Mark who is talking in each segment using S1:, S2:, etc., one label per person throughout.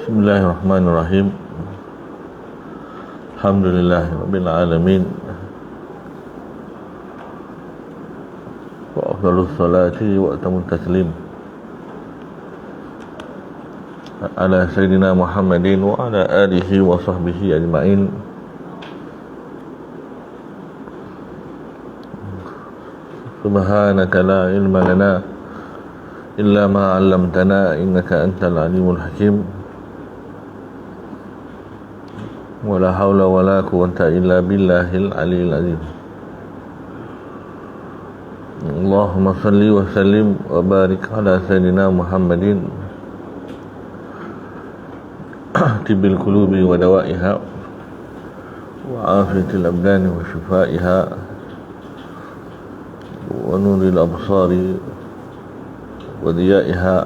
S1: Bismillahirrahmanirrahim. Alhamdulillahirabbil alamin. Wa afdhalus salati wa atamut taslim ala sayyidina Muhammadin wa ala alihi wa sahbihi ajma'in. Subhanaka la ilma lana illa ma 'allamtana innaka antal alimul hakim. Wala haula wala quwwata illa billahil aliyil azim. Allahumma salli wa sallim wa barik ala sayyidina Muhammadin tibil qulubi wa dawaiha wa afiyatil abdani wa shifaiha wa nuril absari wa diyaiha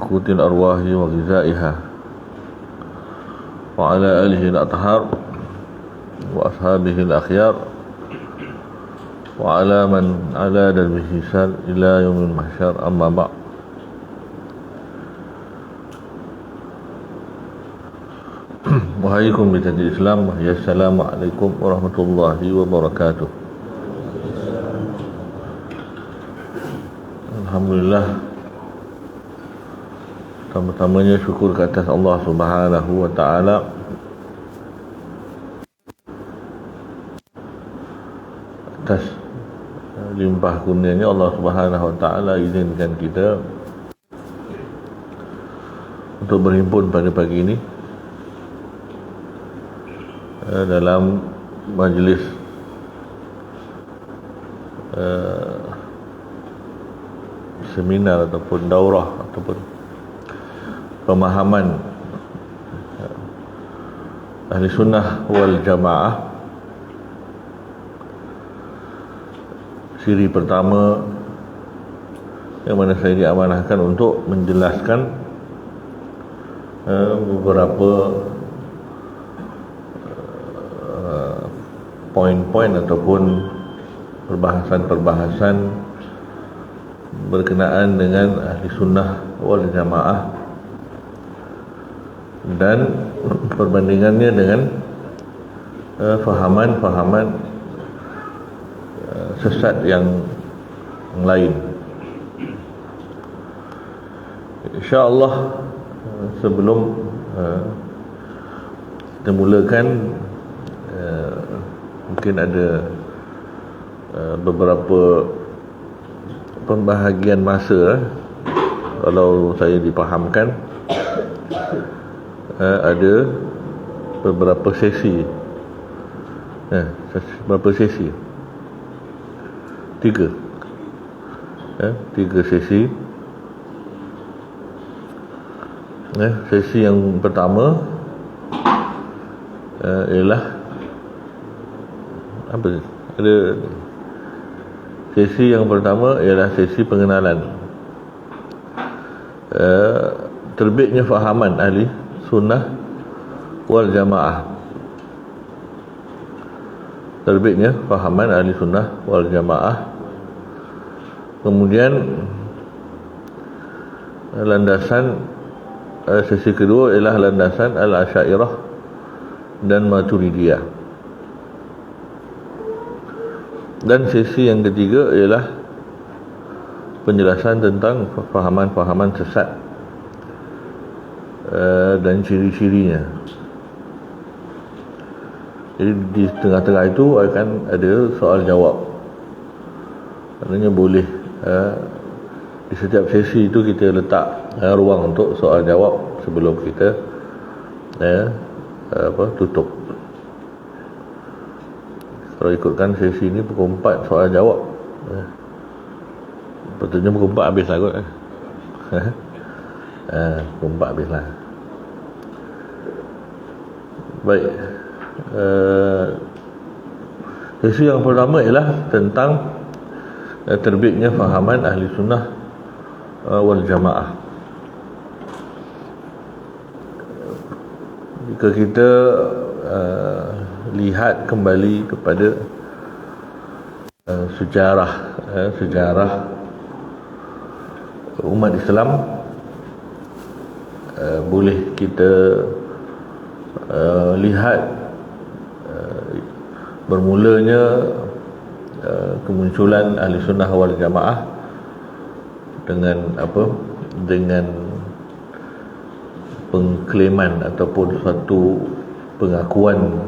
S1: qutil arwahi wa ghizaiha wa ala alihi al-athhar wa ashabihi al-akhyar wa ala man ala darbihi sal ila yaumil mahsyar, amma ba'. Wahaikum bitadil Islam, assalamualaikum warahmatullahi wabarakatuh. Alhamdulillah, pertama-tamanya syukur ke atas Allah Subhanahu wa ta'ala atas limpah kurnianya. Allah Subhanahu wa ta'ala izinkan kita untuk berhimpun pada pagi ini dalam majlis seminar ataupun daurah ataupun pemahaman ahli sunnah wal jamaah siri pertama, yang mana saya diamanahkan untuk menjelaskan beberapa poin-poin ataupun perbahasan-perbahasan berkenaan dengan ahli sunnah wal jamaah dan perbandingannya dengan fahaman-fahaman sesat yang lain. InsyaAllah, sebelum kita mulakan, mungkin ada beberapa pembahagian masa. Kalau saya dipahamkan, ada beberapa sesi. Berapa sesi? Tiga sesi. Sesi yang pertama ialah sesi yang pertama ialah sesi pengenalan terbitnya fahaman ahli sunnah wal jamaah. Terbitnya fahaman ahli sunnah wal jamaah. Kemudian landasan sesi kedua ialah landasan al-Asy'ariyah dan Maturidiyah. Dan sesi yang ketiga ialah penjelasan tentang fahaman-fahaman sesat dan ciri-cirinya. Jadi di tengah-tengah itu akan ada soal jawab. Maknanya boleh di setiap sesi itu kita letak ruang untuk soal jawab sebelum kita tutup. Kalau ikutkan sesi ni pukul 4 soal jawab, betulnya pukul 4 habis lah kot. Pukul 4 habis lah. Baik, sesi yang pertama ialah tentang terbitnya fahaman ahli sunnah wal jamaah. Jika kita lihat kembali kepada sejarah umat Islam, boleh kita lihat bermulanya kemunculan ahli sunnah wal jamaah dengan pengklaiman ataupun suatu pengakuan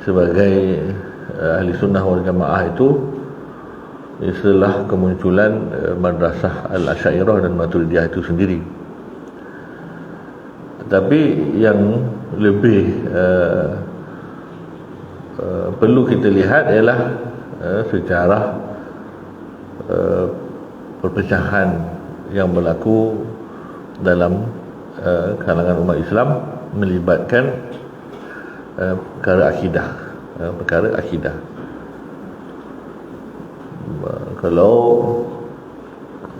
S1: sebagai ahli sunnah wal jamaah itu setelah kemunculan madrasah al-Asy'ariyah dan Maturidiyah itu sendiri. Tetapi yang lebih perlu kita lihat ialah sejarah perpecahan yang berlaku dalam kalangan umat Islam melibatkan perkara akidah. Kalau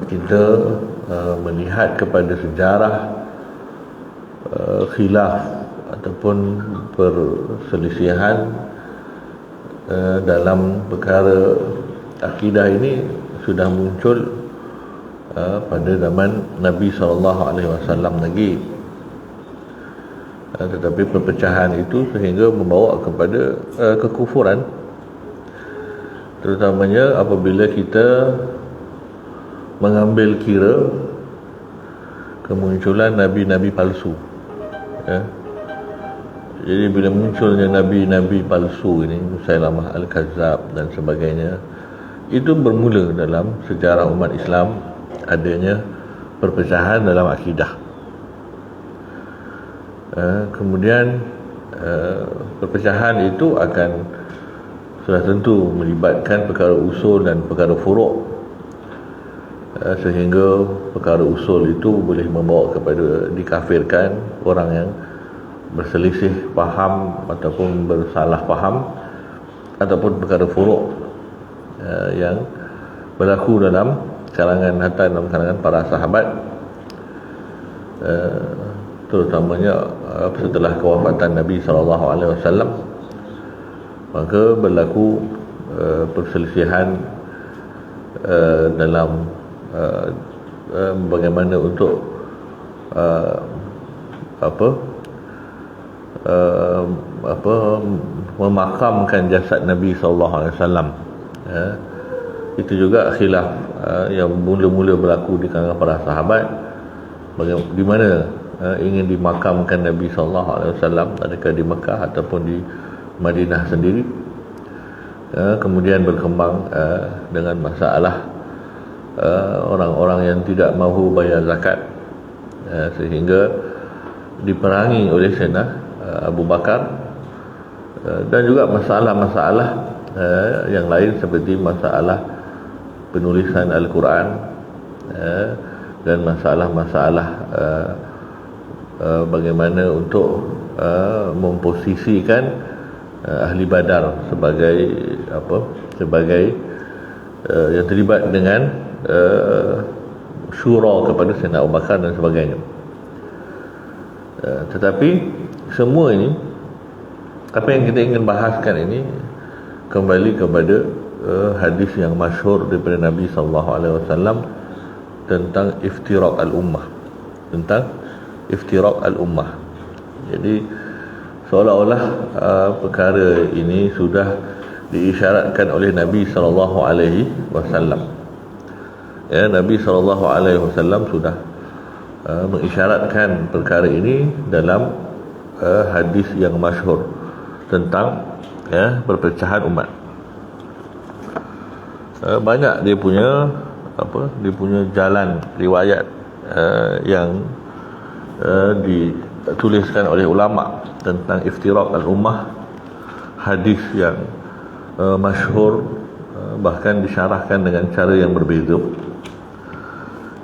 S1: kita melihat kepada sejarah khilaf ataupun perselisihan dalam perkara akidah ini sudah muncul pada zaman Nabi SAW lagi. Tetapi perpecahan itu sehingga membawa kepada kekufuran, terutamanya apabila kita mengambil kira kemunculan nabi-nabi palsu. Jadi bila munculnya nabi-nabi palsu ini, Musailamah al-Kazzab dan sebagainya, itu bermula dalam sejarah umat Islam adanya perpecahan dalam akidah. Kemudian perpecahan itu akan sudah tentu melibatkan perkara usul dan perkara furuk, sehingga perkara usul itu boleh membawa kepada dikafirkan orang yang berselisih faham ataupun bersalah faham, ataupun perkara furuk yang berlaku dalam kalangan para sahabat, terutamanya setelah kewafatan Nabi SAW, maka berlaku perselisihan dalam bagaimana untuk memakamkan jasad Nabi SAW. Itu juga khilaf yang mula-mula berlaku di kalangan para sahabat, di mana ingin dimakamkan Nabi SAW, adakah di Mekah ataupun di Madinah sendiri. Kemudian berkembang dengan masalah orang-orang yang tidak mahu bayar zakat, sehingga diperangi oleh Sayyidina Abu Bakar, dan juga masalah-masalah yang lain seperti masalah penulisan Al-Quran, dan masalah-masalah bagaimana untuk memposisikan ahli Badar sebagai yang terlibat dengan syura kepada Sayyidina Abu Bakar dan sebagainya. Tetapi semua ini, apa yang kita ingin bahaskan ini kembali kepada hadis yang masyhur daripada Nabi SAW tentang iftiraq al-ummah. Jadi seolah-olah perkara ini sudah diisyaratkan oleh Nabi SAW. Nabi SAW sudah mengisyaratkan perkara ini dalam hadis yang masyhur tentang perpecahan umat. Banyak dia punya jalan riwayat yang dituliskan oleh ulama tentang iftiraq al-ummah, hadis yang masyhur, bahkan disyarahkan dengan cara yang berbeza.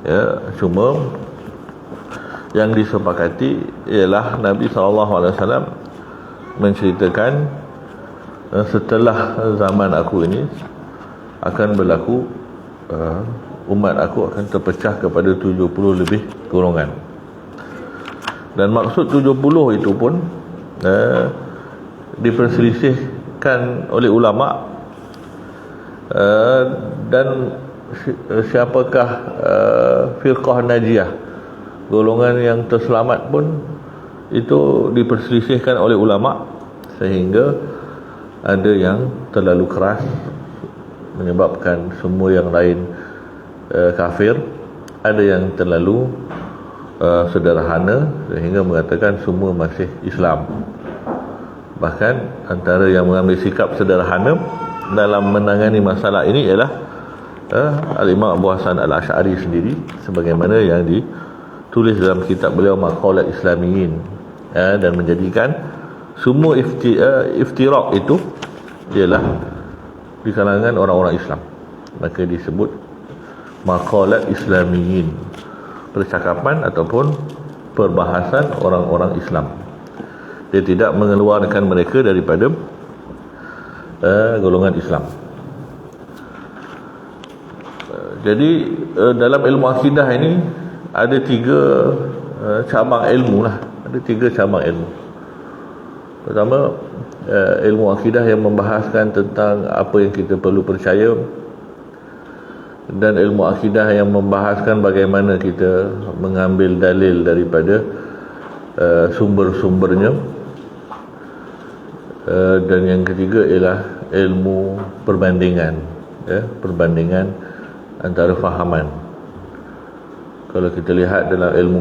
S1: Ya, cuma yang disepakati ialah Nabi SAW menceritakan setelah zaman aku ini akan berlaku, umat aku akan terpecah kepada 70 lebih golongan. Dan maksud 70 itu pun diperselisihkan oleh ulama, dan siapakah firqah najiyah, golongan yang terselamat pun itu diperselisihkan oleh ulama, sehingga ada yang terlalu keras menyebabkan semua yang lain kafir, ada yang terlalu sederhana sehingga mengatakan semua masih Islam. Bahkan antara yang mengambil sikap sederhana dalam menangani masalah ini ialah Al-Imam Abu Hasan Al-Asy'ari sendiri, sebagaimana yang ditulis dalam kitab beliau Maqalat Islamiyin, dan menjadikan semua iftiraq itu ialah di kalangan orang-orang Islam, maka disebut Maqalat Islamiyin, percakapan ataupun perbahasan orang-orang Islam. Dia tidak mengeluarkan mereka daripada golongan Islam. Jadi dalam ilmu akidah ini ada 3 cabang ilmu lah. Ada 3 cabang ilmu. Pertama, ilmu akidah yang membahaskan tentang apa yang kita perlu percaya, dan ilmu akidah yang membahaskan bagaimana kita mengambil dalil daripada sumber-sumbernya, dan yang ketiga ialah ilmu perbandingan, perbandingan antara fahaman. Kalau kita lihat dalam ilmu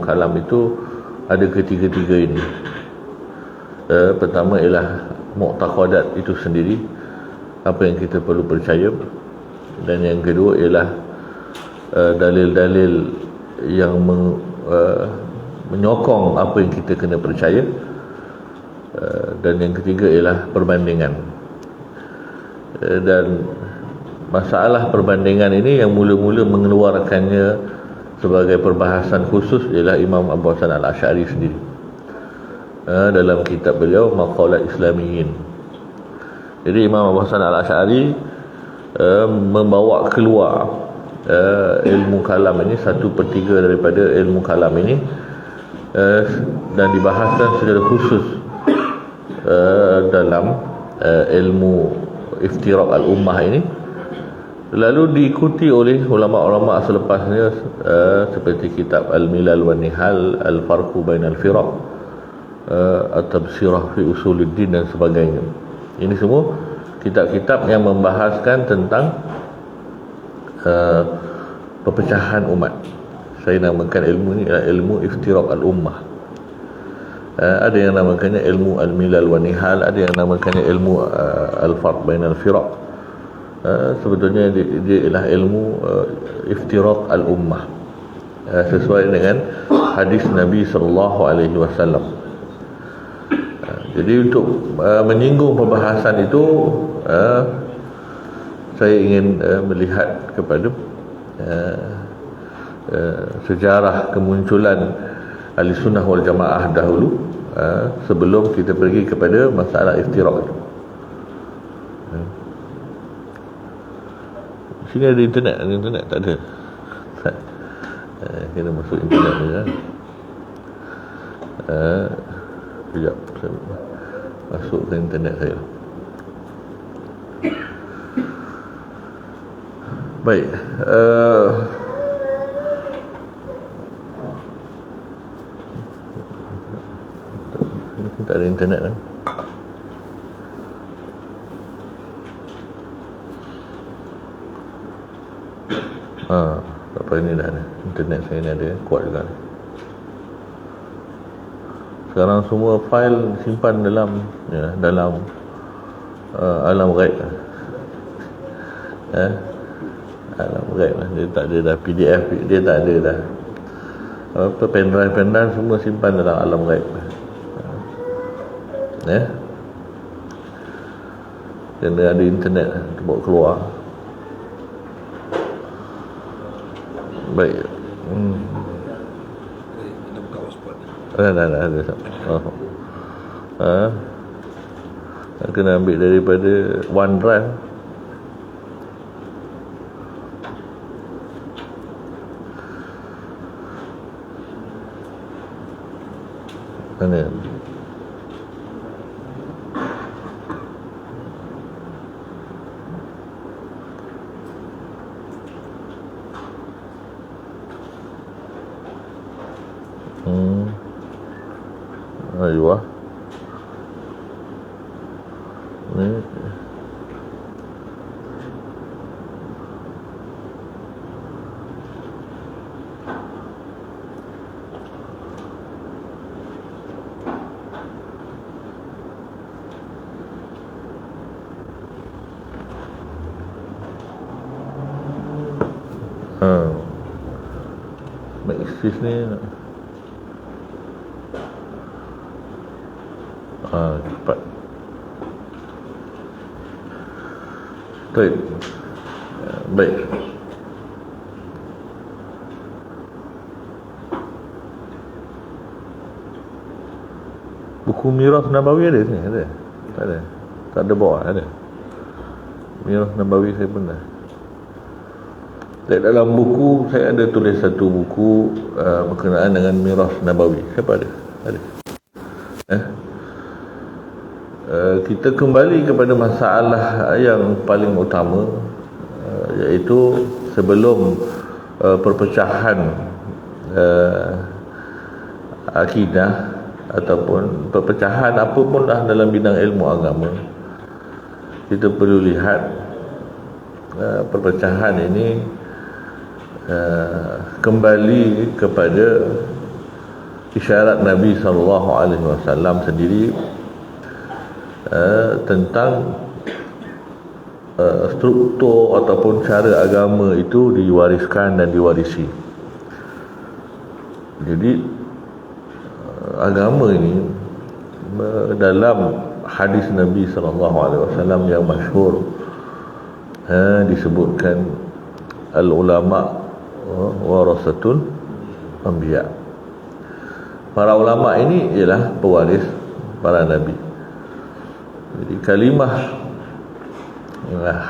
S1: kalam itu ada ketiga-tiga ini. Pertama ialah mu'taqadat itu sendiri, apa yang kita perlu percaya, dan yang kedua ialah dalil-dalil yang menyokong apa yang kita kena percaya, dan yang ketiga ialah perbandingan. Dan masalah perbandingan ini yang mula-mula mengeluarkannya sebagai perbahasan khusus ialah Imam Abu Hasan Al-Asy'ari sendiri, dalam kitab beliau Maqalat Islamiyin. Jadi Imam Abu Hasan Al-Asy'ari membawa keluar ilmu kalam ini, 1/3 daripada ilmu kalam ini, dan dibahaskan secara khusus dalam ilmu iftiraq al-ummah ini, lalu diikuti oleh ulama-ulama selepasnya, seperti kitab Al-Milal wa Nihal, Al-Farqu Bainal Firaq, At-Tabsirah fi Usuluddin dan sebagainya. Ini semua kitab-kitab yang membahaskan tentang perpecahan umat. Saya namakan ilmu ini adalah ilmu iftiraq al-ummah. Ada yang namakannya ilmu Al-Milal wa Nihal, ada yang namakannya ilmu Al-Farq Bainal Firaq. Sebetulnya dia ialah ilmu iftiraq al-ummah, sesuai dengan hadis Nabi SAW. Jadi untuk menyinggung perbahasan itu, saya ingin melihat kepada sejarah kemunculan Ahlussunnah wal Jamaah dahulu, sebelum kita pergi kepada masalah iftiraq itu. Sini ada internet, tak ada. Kena masuk internet ni kan. Sekejap, saya masuk ke internet saya. Baik, tak ada internet kan. Tak apa, ini dah ada. Internet saya ni ada, kuat juga. Sekarang semua fail simpan dalam alam ghaib. Alam ghaib lah. Dia tak ada dah PDF, dia tak ada dah pendrive semua simpan dalam alam gaib. Kena ada internet bawa keluar. Baik.
S2: Kita buka hotspot.
S1: Ada. Kena ambil daripada OneDrive. Mana? Ayuh. Ni. Maxis ni cepat. Baik. Buku Miras Nabawi ada sini? Ada? Tak ada? Tak ada bawa? Ada? Miras Nabawi saya pun dah. Dalam buku saya ada tulis satu buku berkenaan dengan Miras Nabawi. Siapa ada? Ada. Kita kembali kepada masalah yang paling utama, iaitu sebelum perpecahan akidah ataupun perpecahan apapun lah dalam bidang ilmu agama, kita perlu lihat perpecahan ini kembali kepada isyarat Nabi SAW sendiri tentang struktur ataupun cara agama itu diwariskan dan diwarisi. Jadi agama ini dalam hadis Nabi SAW yang masyhur disebutkan al-ulama warasatul anbiya. Para ulama ini ialah pewaris para nabi. Jadi kalimah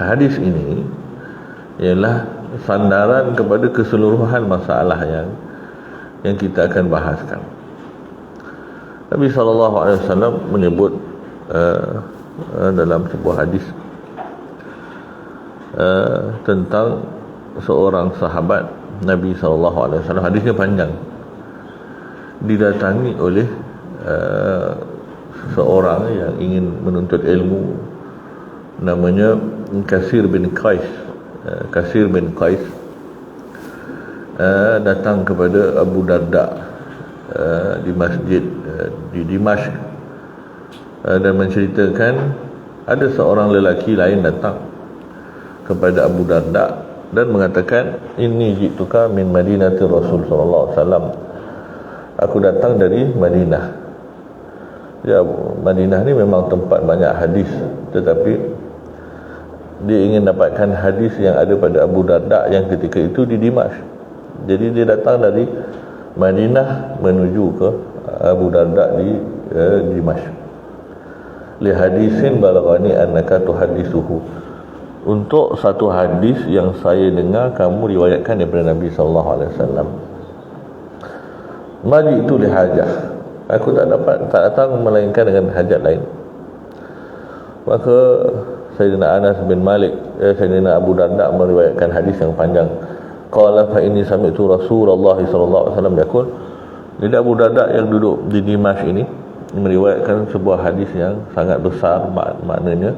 S1: hadis ini ialah sandaran kepada keseluruhan masalah yang kita akan bahaskan. Nabi SAW menyebut dalam sebuah hadis tentang seorang sahabat Nabi SAW. Hadisnya panjang. Didatangi oleh seorang yang ingin menuntut ilmu, namanya Kasir bin Qais. Datang kepada Abu Darda di masjid di Dimashq dan menceritakan ada seorang lelaki lain datang kepada Abu Darda dan mengatakan, inni jituka min Madinati Rasul sallallahu alaihi wasallam. Aku datang dari Madinah. Ya, Madinah ni memang tempat banyak hadis, tetapi dia ingin dapatkan hadis yang ada pada Abu Darda yang ketika itu di Dimashq. Jadi dia datang dari Madinah menuju ke Abu Darda di Dimashq. Li hadisin balaghani annaka tuhaddithuhu. Untuk satu hadis yang saya dengar kamu riwayatkan daripada Nabi sallallahu alaihi wasallam. Maji itu lihajah. Aku tak datang melainkan dengan hajat lain. Maka Sayyidina Anas bin Malik, Sayyidina Abu Darda meriwayatkan hadis yang panjang. Qala fa inni sami'tu Rasulullah sallallahu alaihi wasallam yaqul. Jadi Abu Darda yang duduk di Dimashq ini meriwayatkan sebuah hadis yang sangat besar, maknanya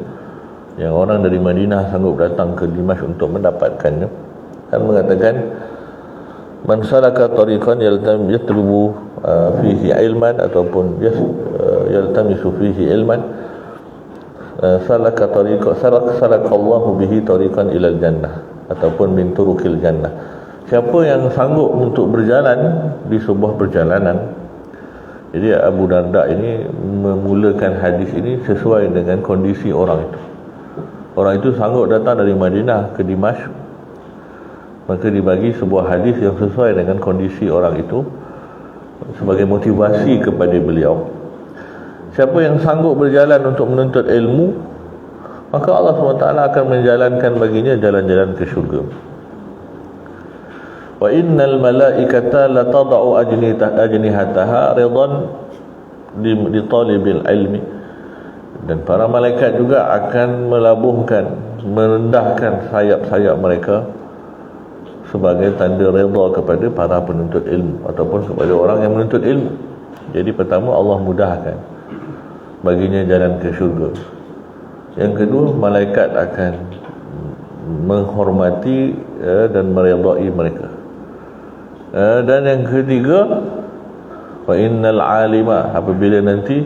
S1: yang orang dari Madinah sanggup datang ke Dimashq untuk mendapatkannya, dan mengatakan, man salaka tariqan yatlubu fihi ilman ataupun yaltamisu fihi ilman salaka tariqan salaka Allahu bihi tariqan ilal jannah ataupun min turukil jannah. siapa yang sanggup untuk berjalan di sebuah perjalanan. Jadi Abu Darda ini memulakan hadis ini sesuai dengan kondisi orang itu. Orang itu sanggup datang dari Madinah ke Dimashq, maka dibagi sebuah hadis yang sesuai dengan kondisi orang itu sebagai motivasi kepada beliau. Siapa yang sanggup berjalan untuk menuntut ilmu, maka Allah SWT akan menjalankan baginya jalan-jalan ke syurga. Wa innal malaikata la tad'u ajnihataha ridan li talibil ilmi. Dan para malaikat juga akan melabuhkan, merendahkan sayap-sayap mereka sebagai tanda redha kepada para penuntut ilmu ataupun kepada orang yang menuntut ilmu. Jadi pertama, Allah mudahkan baginya jalan ke syurga. Yang kedua, malaikat akan menghormati dan meredai mereka. Dan yang ketiga, wa innal alima, apabila nanti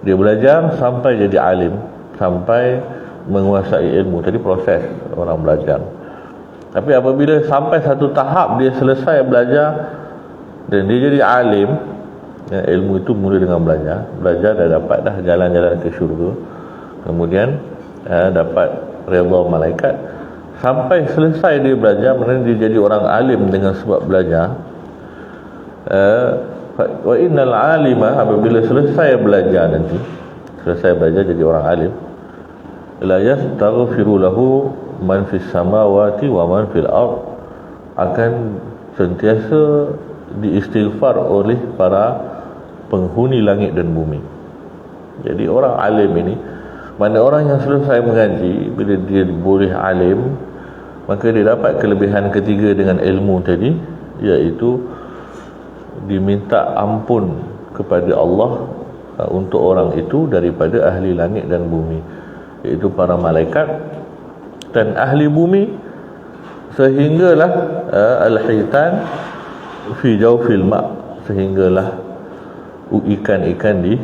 S1: dia belajar sampai jadi alim, sampai menguasai ilmu. Tadi proses orang belajar. Tapi apabila sampai satu tahap dia selesai belajar dan dia jadi alim, ya, ilmu itu mula dengan belajar dah dapat dah jalan-jalan ke syurga, kemudian dapat redha malaikat. Sampai selesai dia belajar, maknanya dia jadi orang alim dengan sebab belajar. Wa innal alima, apabila selesai belajar nanti, selesai belajar jadi orang alim, la yastaghfiru lahu man fis samawati wa man fil ard, akan sentiasa diistighfar oleh para penghuni langit dan bumi. Jadi orang alim ini, mana orang yang selesai mengaji, bila dia boleh alim, maka dia dapat kelebihan ketiga dengan ilmu tadi, iaitu diminta ampun kepada Allah untuk orang itu daripada ahli langit dan bumi, iaitu para malaikat dan ahli bumi, sehinggalah al-hitan fi jawfil ma', sehinggalah ikan-ikan di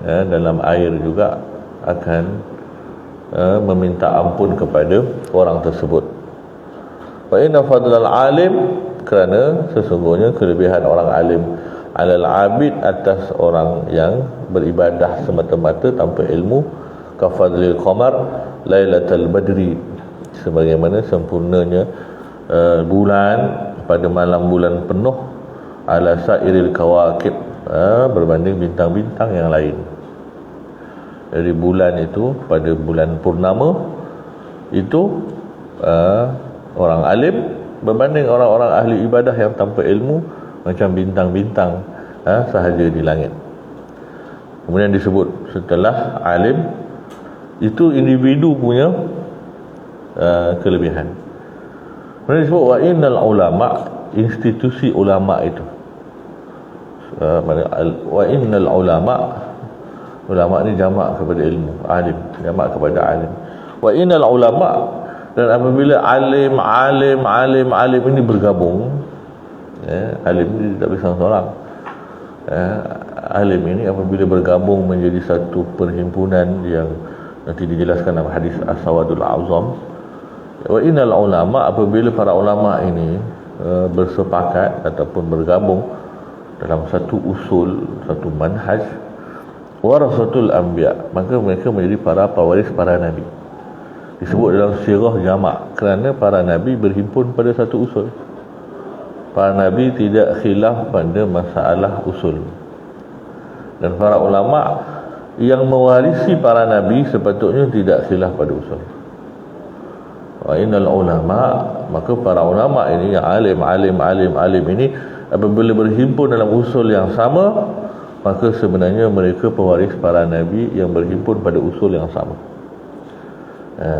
S1: dalam air juga akan meminta ampun kepada orang tersebut. Wa inna fadlal alim, kerana sesungguhnya kelebihan orang alim alal abid, atas orang yang beribadah semata-mata tanpa ilmu, kafadlil qamar lailatul badri, sebagaimana sempurnanya bulan pada malam bulan penuh, ala sairil kawakib, berbanding bintang-bintang yang lain. Dari bulan itu, pada bulan purnama itu, orang alim berbanding orang-orang ahli ibadah yang tanpa ilmu macam bintang-bintang sahaja di langit. Kemudian disebut setelah alim itu individu punya kelebihan. Kemudian disebut wa innal ulama, institusi ulama itu. Wa innal ulama ni jamak kepada ilmu, alim, jamak kepada alim. Wa innal ulama, dan apabila alim ini bergabung, alim ini tidak bisa seorang. Alim ini apabila bergabung menjadi satu perhimpunan yang nanti dijelaskan dalam hadis As-Sawadul A'zam. Wa innal ulama, apabila para ulama ini bersepakat ataupun bergabung dalam satu usul, satu manhaj, warasatul anbiya, maka mereka menjadi para pewaris para nabi. Disebut dalam sirah jamak kerana para nabi berhimpun pada satu usul. Para nabi tidak khilaf pada masalah usul, dan para ulama yang mewarisi para nabi sepatutnya tidak khilaf pada usul. Wa innal ulama, maka para ulama ini yang alim ini apabila berhimpun dalam usul yang sama, maka sebenarnya mereka pewaris para nabi yang berhimpun pada usul yang sama.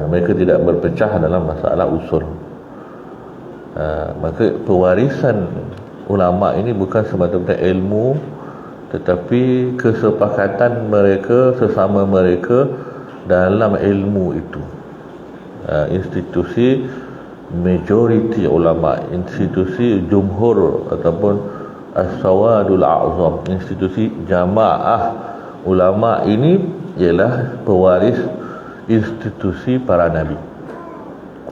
S1: Mereka tidak berpecah dalam masalah usul. Maka pewarisan ulama ini bukan semata-mata ilmu, tetapi kesepakatan mereka sesama mereka dalam ilmu itu. Institusi majoriti ulama, institusi jumhur ataupun as-sawadul a'zam, institusi jamaah ulama ini ialah pewaris institusi para nabi.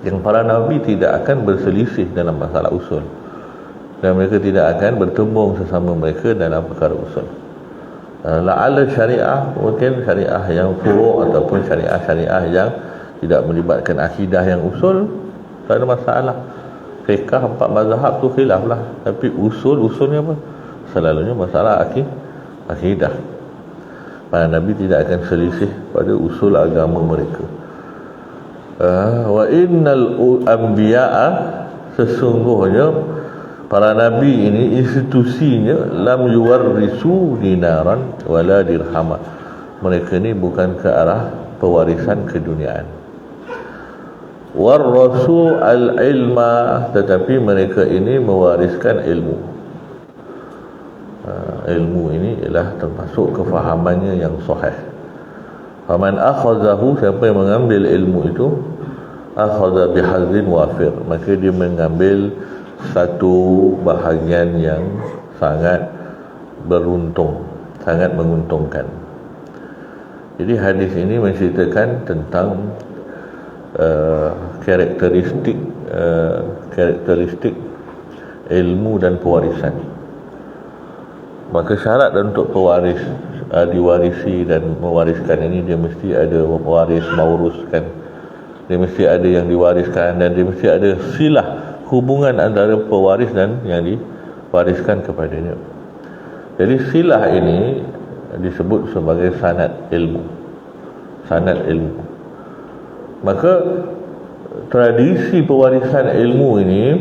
S1: Yang para nabi tidak akan berselisih dalam masalah usul, dan mereka tidak akan bertembung sesama mereka dalam perkara usul. La'alla syariah, mungkin syariah yang furu' ataupun syariah-syariah yang tidak melibatkan akidah yang usul, tak ada masalah. Fiqah 4 mazhab tu khilaf lah, tapi usulnya apa? Selalunya masalah akidah. Para nabi tidak akan selisih pada usul agama mereka. Wa innal anbiya'a, sesungguhnya para nabi ini institusinya lam yuwarrisu dinaran wala dirhama. Mereka ni bukan ke arah pewarisan keduniaan. Warasu al-ilma, tetapi mereka ini mewariskan ilmu. Ilmu ini ialah termasuk kefahamannya yang sahih. Faman akhazahu, siapa yang mengambil ilmu itu, akhadha bihazin wafir, maka dia mengambil satu bahagian yang sangat beruntung, sangat menguntungkan. Jadi hadis ini menceritakan tentang karakteristik ilmu dan pewarisan. Maka syarat untuk pewaris diwarisi dan mewariskan ini, dia mesti ada waris mauruskan, dia mesti ada yang diwariskan, dan dia mesti ada silah, hubungan antara pewaris dan yang diwariskan kepadanya. Jadi silah ini disebut sebagai sanad ilmu. Maka tradisi pewarisan ilmu ini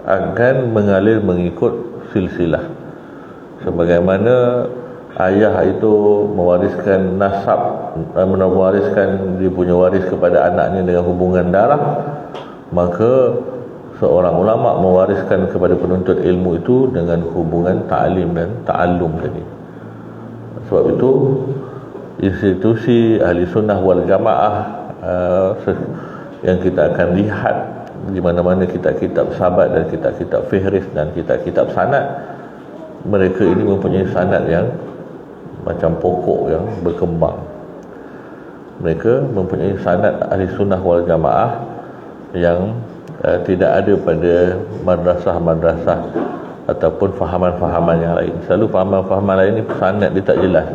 S1: akan mengalir mengikut silsilah. Sebagaimana ayah itu mewariskan nasab, mewariskan dia punya waris kepada anaknya dengan hubungan darah, maka seorang ulama mewariskan kepada penuntut ilmu itu dengan hubungan ta'lim dan ta'allum tadi. Sebab itu institusi ahli sunnah wal jamaah yang kita akan lihat di mana-mana kitab-kitab sahabat dan kitab-kitab fihris dan kitab-kitab sanad, mereka ini mempunyai sanad yang macam pokok yang berkembang. Mereka mempunyai sanad ahli sunnah wal jamaah yang tidak ada pada madrasah-madrasah ataupun fahaman-fahaman yang lain. Selalu fahaman-fahaman lain ni sanad dia tak jelas,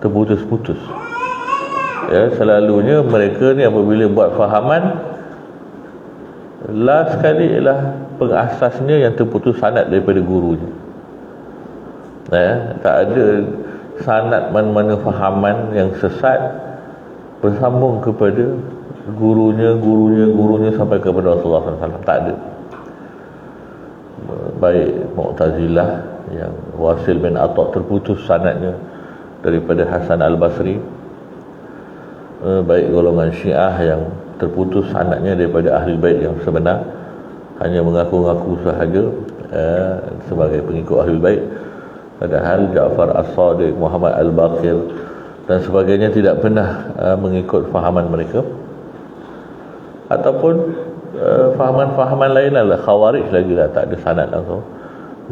S1: terputus-putus. Ya, selalunya mereka ni apabila buat fahaman, last sekali ialah pengasasnya yang terputus sanad daripada gurunya. Tak ada sanad mana-mana fahaman yang sesat bersambung kepada gurunya sampai kepada Rasulullah SAW. Tak ada. Baik Mu'tazilah yang Wasil bin Atta terputus sanadnya daripada Hasan al-Basri, baik golongan Syiah yang terputus sanadnya daripada Ahli Bait yang sebenar, hanya mengaku-ngaku sahaja sebagai pengikut Ahli Bait, padahal Ja'far As-Sadiq, Muhammad Al-Baqir dan sebagainya tidak pernah mengikut fahaman mereka. Ataupun fahaman-fahaman lain adalah Khawarij lagi lah, tak ada sanad langsung.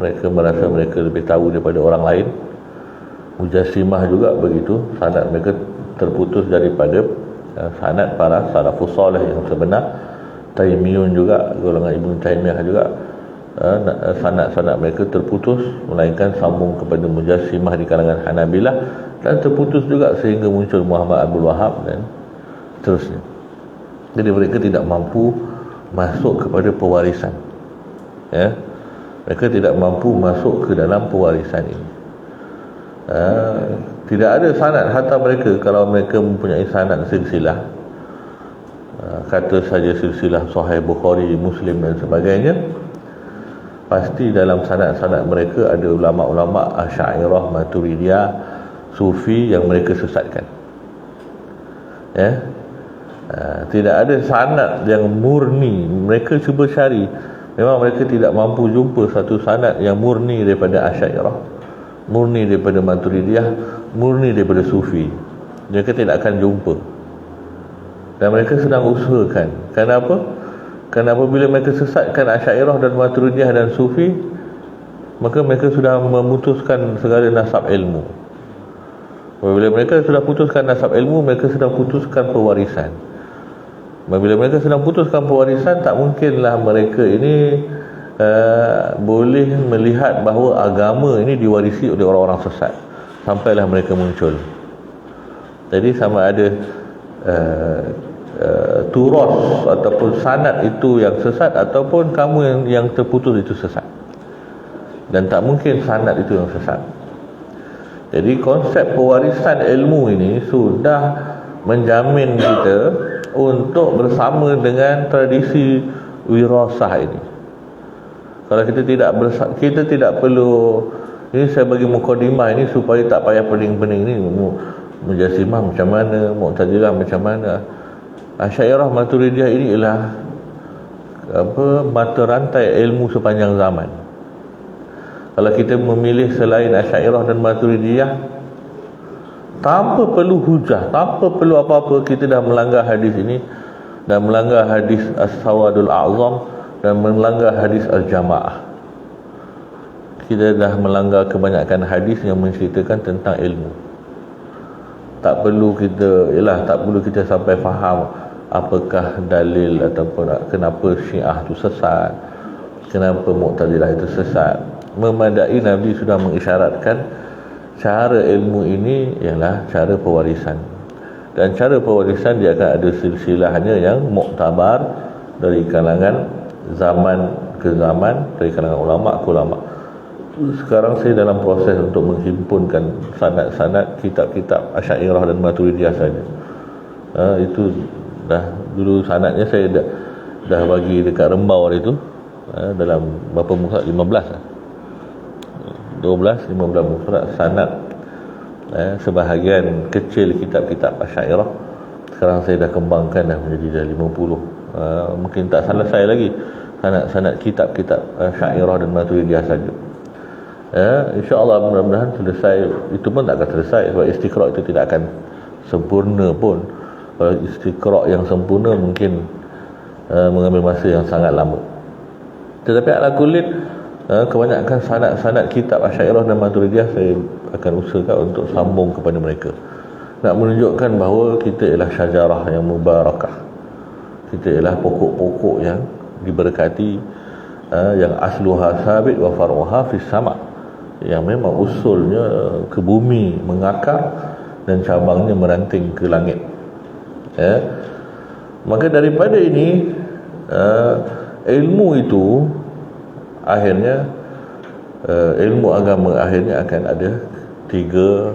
S1: Mereka merasa mereka lebih tahu daripada orang lain. Mujassimah juga begitu, sanad mereka terputus daripada sanad para salafus salih yang sebenar. Taimiyun juga, golongan Ibnu Taimiyah juga, sanad-sanad mereka terputus, melainkan sambung kepada Mujassimah di kalangan Hanabilah, dan terputus juga sehingga muncul Muhammad Abdul Wahab dan seterusnya. Jadi mereka tidak mampu masuk kepada pewarisan, mereka tidak mampu masuk ke dalam pewarisan ini. Tidak ada sanad hatta mereka, kalau mereka mempunyai sanad silsilah, kata saja silsilah Sahih Bukhari, Muslim dan sebagainya, pasti dalam sanad-sanad mereka ada ulama-ulama Asy'ariyah, Maturidiyah, Sufi yang mereka sesatkan. Tidak ada sanad yang murni. Mereka cuba cari, memang mereka tidak mampu jumpa satu sanad yang murni daripada Asy'ariyah, murni daripada Maturidiyah, murni daripada Sufi. Mereka tidak akan jumpa, dan mereka sedang usahakan. Kenapa? Kerana apabila mereka sesatkan Asy'ariyah dan Maturidiyah dan Sufi, maka mereka sudah memutuskan segala nasab ilmu. Apabila mereka sudah putuskan nasab ilmu, mereka sudah putuskan pewarisan. Bila mereka sedang putuskan pewarisan, tak mungkinlah mereka ini boleh melihat bahawa agama ini diwarisi oleh orang-orang sesat sampailah mereka muncul. Jadi sama ada turas ataupun sanad itu yang sesat, ataupun kamu yang terputus itu sesat. Dan tak mungkin sanad itu yang sesat. Jadi konsep pewarisan ilmu ini sudah menjamin kita untuk bersama dengan tradisi wirasah ini. Kalau kita tidak perlu, ini saya bagi mukadimah ini supaya tak payah pening-pening ni Mujassimah macam mana, Mu'tazilah macam mana. Asy'ariyah Maturidiyah ini ialah mata rantai ilmu sepanjang zaman. Kalau kita memilih selain Asy'ariyah dan Maturidiyah, tanpa perlu hujah, tanpa perlu apa-apa, kita dah melanggar hadis ini, dan melanggar hadis As-Sawadul A'zam, dan melanggar hadis Al-Jamaah. Kita dah melanggar kebanyakan hadis yang menceritakan tentang ilmu. Tak perlu kita sampai faham apakah dalil ataupun kenapa Syiah itu sesat, kenapa Mu'tazilah itu sesat. Memadai Nabi sudah mengisyaratkan cara ilmu ini ialah cara pewarisan, dan cara pewarisan dia akan ada silsilahnya yang muktabar dari kalangan zaman ke zaman, dari kalangan ulama ke ulama. Sekarang saya dalam proses untuk menghimpunkan sanad-sanad kitab-kitab Asy'ariyah dan Maturidiyah saja. Itu dah dulu sanadnya saya dah bagi dekat Rembau itu, dalam berapa muka, 15 muka sanad, sebahagian kecil kitab-kitab Asy'ariyah. Sekarang saya dah kembangkan dah menjadi dah 50. Mungkin tak selesai lagi sanad-sanad kitab-kitab Asy'ariyah dan Maturidiyah saja. InsyaAllah mudah-mudahan selesai. Itu pun tak akan selesai, sebab istiqra' itu tidak akan sempurna pun. Kalau istiqra' yang sempurna mungkin mengambil masa yang sangat lama. Tetapi ala kullin, kebanyakan sanad-sanad kitab Asy'ariyah dan Maturidiyah saya akan usahakan untuk sambung kepada mereka, nak menunjukkan bahawa kita ialah syajarah yang mubarakah, kita ialah pokok-pokok yang diberkati, yang asluha sabit wa far'uha fis sama', yang memang usulnya ke bumi mengakar dan cabangnya meranting ke langit. Maka daripada ini, ilmu itu akhirnya, ilmu agama akhirnya akan ada tiga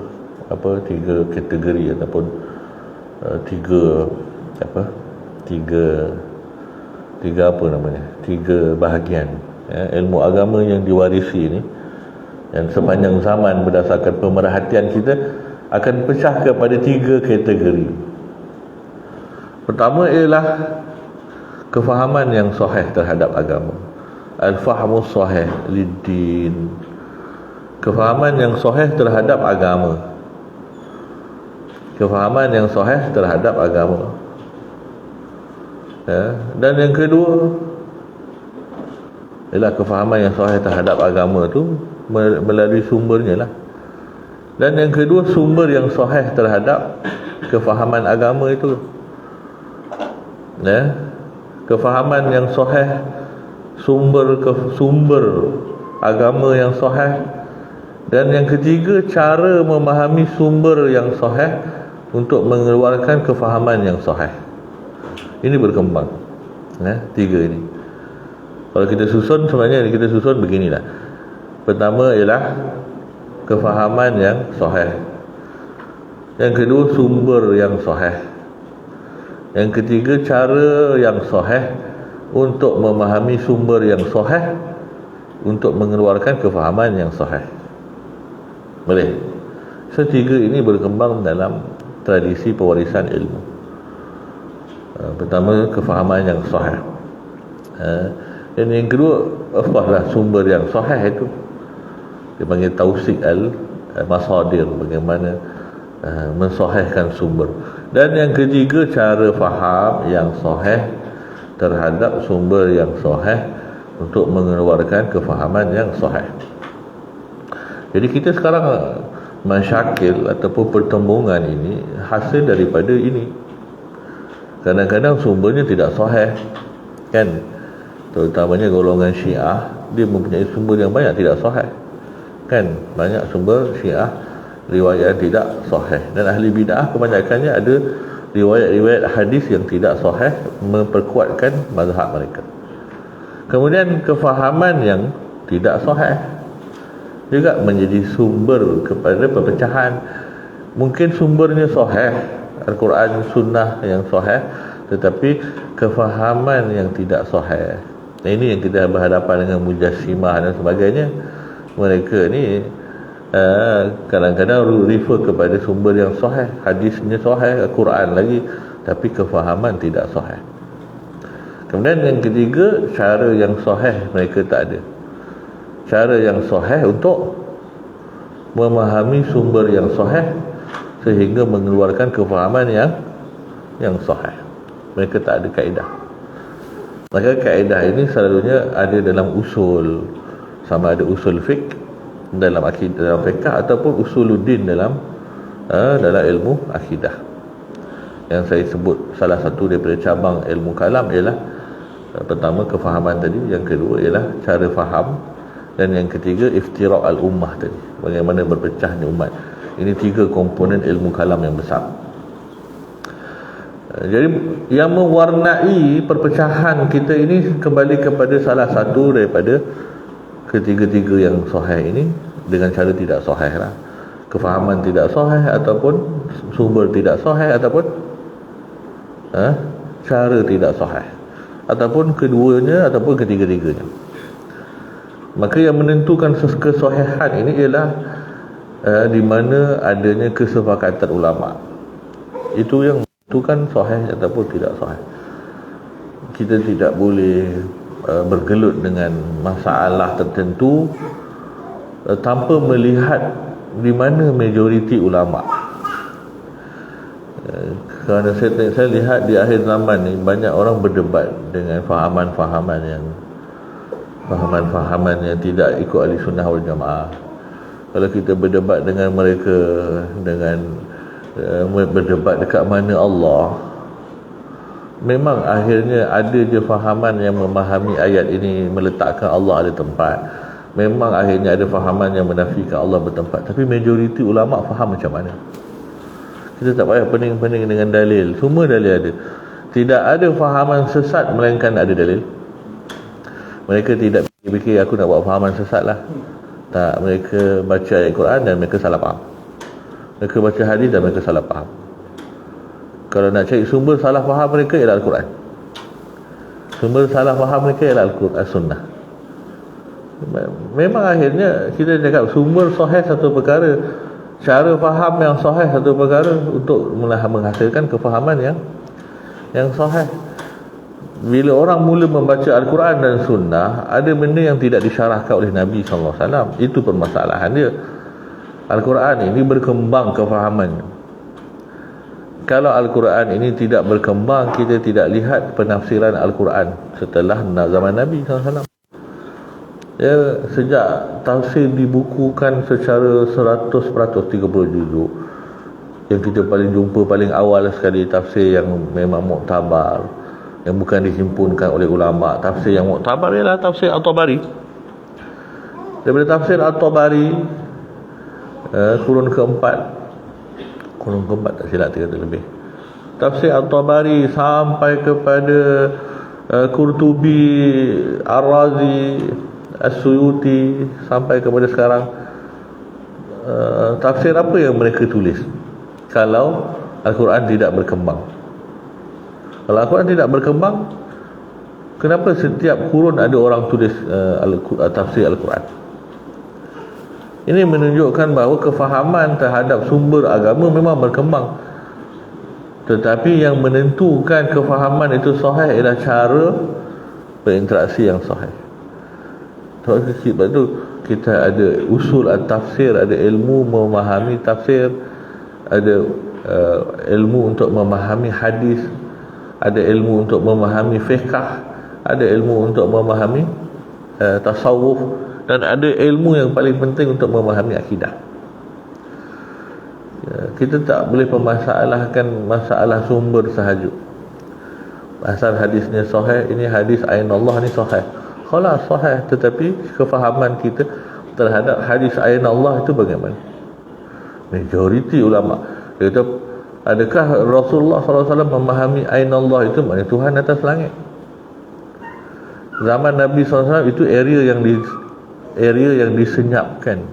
S1: kategori ataupun tiga bahagian. Ilmu agama yang diwarisi ini, yang sepanjang zaman berdasarkan pemerhatian kita, akan pecah kepada tiga kategori. Pertama ialah kefahaman yang sahih terhadap agama, al-fahmu sahih lid-din, kefahaman yang sahih terhadap agama, kefahaman yang sahih terhadap agama. Dan yang kedua ialah kefahaman yang sahih terhadap agama tu melalui sumbernya lah. Dan yang kedua, sumber yang sahih terhadap kefahaman agama itu, kefahaman yang sahih, sumber agama yang sahih. Dan yang ketiga, cara memahami sumber yang sahih untuk mengeluarkan kefahaman yang sahih. Ini berkembang, tiga ini. Kalau kita susun, sebenarnya kita susun beginilah. Pertama ialah kefahaman yang sahih, yang kedua sumber yang sahih, yang ketiga cara yang sahih untuk memahami sumber yang sahih untuk mengeluarkan kefahaman yang sahih. Boleh? Setiga ini berkembang dalam tradisi pewarisan ilmu. Pertama, kefahaman yang sahih. Dan yang kedua, apalah sumber yang sahih itu, dipanggil tausik al-masadir, bagaimana mensahihkan sumber. Dan yang ketiga, cara faham yang sahih terhadap sumber yang sahih untuk mengeluarkan kefahaman yang sahih. Jadi kita sekarang masyakil ataupun pertembungan ini hasil daripada ini. Kadang-kadang sumbernya tidak sahih, kan? Terutamanya golongan Syiah, dia mempunyai sumber yang banyak tidak sahih, kan? Banyak sumber Syiah riwayat tidak sahih, dan ahli bid'ah kebanyakannya ada riwayat-riwayat hadis yang tidak sahih memperkuatkan mazhab mereka. Kemudian kefahaman yang tidak sahih juga menjadi sumber kepada perpecahan. Mungkin sumbernya sahih, Al-Quran, Sunnah yang sahih, tetapi kefahaman yang tidak sahih. Ini yang kita berhadapan dengan Mujassimah dan sebagainya. Mereka ni kadang-kadang refer kepada sumber yang sahih, hadisnya sahih, Al-Quran lagi, tapi kefahaman tidak sahih. Kemudian yang ketiga, cara yang sahih mereka tak ada. Cara yang sahih untuk memahami sumber yang sahih sehingga mengeluarkan kefahaman yang sahih. Mereka tak ada kaedah. Maka kaedah ini selalunya ada dalam usul, sama ada usul fiqh dalam akidah, dalam fiqh, ataupun usuluddin dalam ilmu akidah. Yang saya sebut salah satu daripada cabang ilmu kalam ialah pertama kefahaman tadi, yang kedua ialah cara faham, dan yang ketiga iftira' al-ummah tadi, bagaimana berpecahnya umat. Ini 3 komponen ilmu kalam yang besar. Jadi yang mewarnai perpecahan kita ini kembali kepada salah satu daripada ketiga-tiga yang sahih ini, dengan cara tidak sahih lah. Kefahaman tidak sahih, ataupun sumber tidak sahih, ataupun cara tidak sahih, ataupun keduanya, ataupun ketiga-tiganya. Maka yang menentukan kesahihan ini ialah di mana adanya kesepakatan ulama. Itu yang menentukan sahih ataupun tidak sahih. Kita tidak boleh bergelut dengan masalah tertentu tanpa melihat di mana majoriti ulama. Kerana saya lihat di akhir zaman ni banyak orang berdebat dengan fahaman-fahaman yang tidak ikut ahli sunnah wal jamaah. Kalau kita berdebat dengan mereka, dengan berdebat dekat mana Allah, memang akhirnya ada je fahaman yang memahami ayat ini meletakkan Allah ada tempat. Memang akhirnya ada fahaman yang menafikan Allah bertempat. Tapi majoriti ulama faham macam mana? Kita tak payah pening-pening dengan dalil. Semua dalil ada. Tidak ada fahaman sesat melainkan ada dalil. Mereka tidak fikir aku nak buat fahaman sesat lah. Tak, mereka baca ayat Quran dan mereka salah faham. Mereka baca hadis dan mereka salah faham. Kalau nak cari sumber salah faham mereka ialah Al-Quran. Sumber salah faham mereka ialah Al-Quran, Sunnah. Memang akhirnya kita cakap sumber sahih satu perkara, cara faham yang sahih satu perkara, untuk menghasilkan kefahaman yang sahih. Bila orang mula membaca Al-Quran dan Sunnah, ada benda yang tidak disyarahkan oleh Nabi SAW. Itu permasalahan dia. Al-Quran ini berkembang kefahamannya. Kalau Al-Quran ini tidak berkembang, kita tidak lihat penafsiran Al-Quran setelah zaman Nabi SAW. Ya, sejak tafsir dibukukan secara 100%, 30 juzuk, yang kita paling jumpa paling awal sekali tafsir yang memang muktabar, yang bukan dihimpunkan oleh ulama. Tafsir yang muktabar ialah tafsir At-Tabari. Daripada tafsir At-Tabari, kurun keempat tak silap 300 lebih, tafsir At-Tabari sampai kepada Qurtubi, Ar-Razi, As-Suyuti, sampai kepada sekarang. Tafsir apa yang mereka tulis kalau Al-Quran tidak berkembang? Kalau Al-Quran tidak berkembang, kenapa setiap kurun ada orang tulis tafsir Al-Quran? Ini menunjukkan bahawa kefahaman terhadap sumber agama memang berkembang. Tetapi yang menentukan kefahaman itu sahih ialah cara berinteraksi yang sahih. Sebab itu kita ada usul at-tafsir, ada ilmu memahami tafsir, ada ilmu untuk memahami hadis, ada ilmu untuk memahami fiqh, ada ilmu untuk memahami tasawuf, dan ada ilmu yang paling penting untuk memahami akidah. Kita tak boleh permasalahkan masalah sumber sahaja. asal hadisnya sahih, ini hadis ainallah ni sahih, khalas sahih. Tetapi kefahaman kita terhadap hadis ainallah itu bagaimana? Majoriti ulama dia kata, adakah Rasulullah SAW memahami ainallah itu maknanya Tuhan atas langit? Zaman Nabi SAW itu area yang disenyapkan,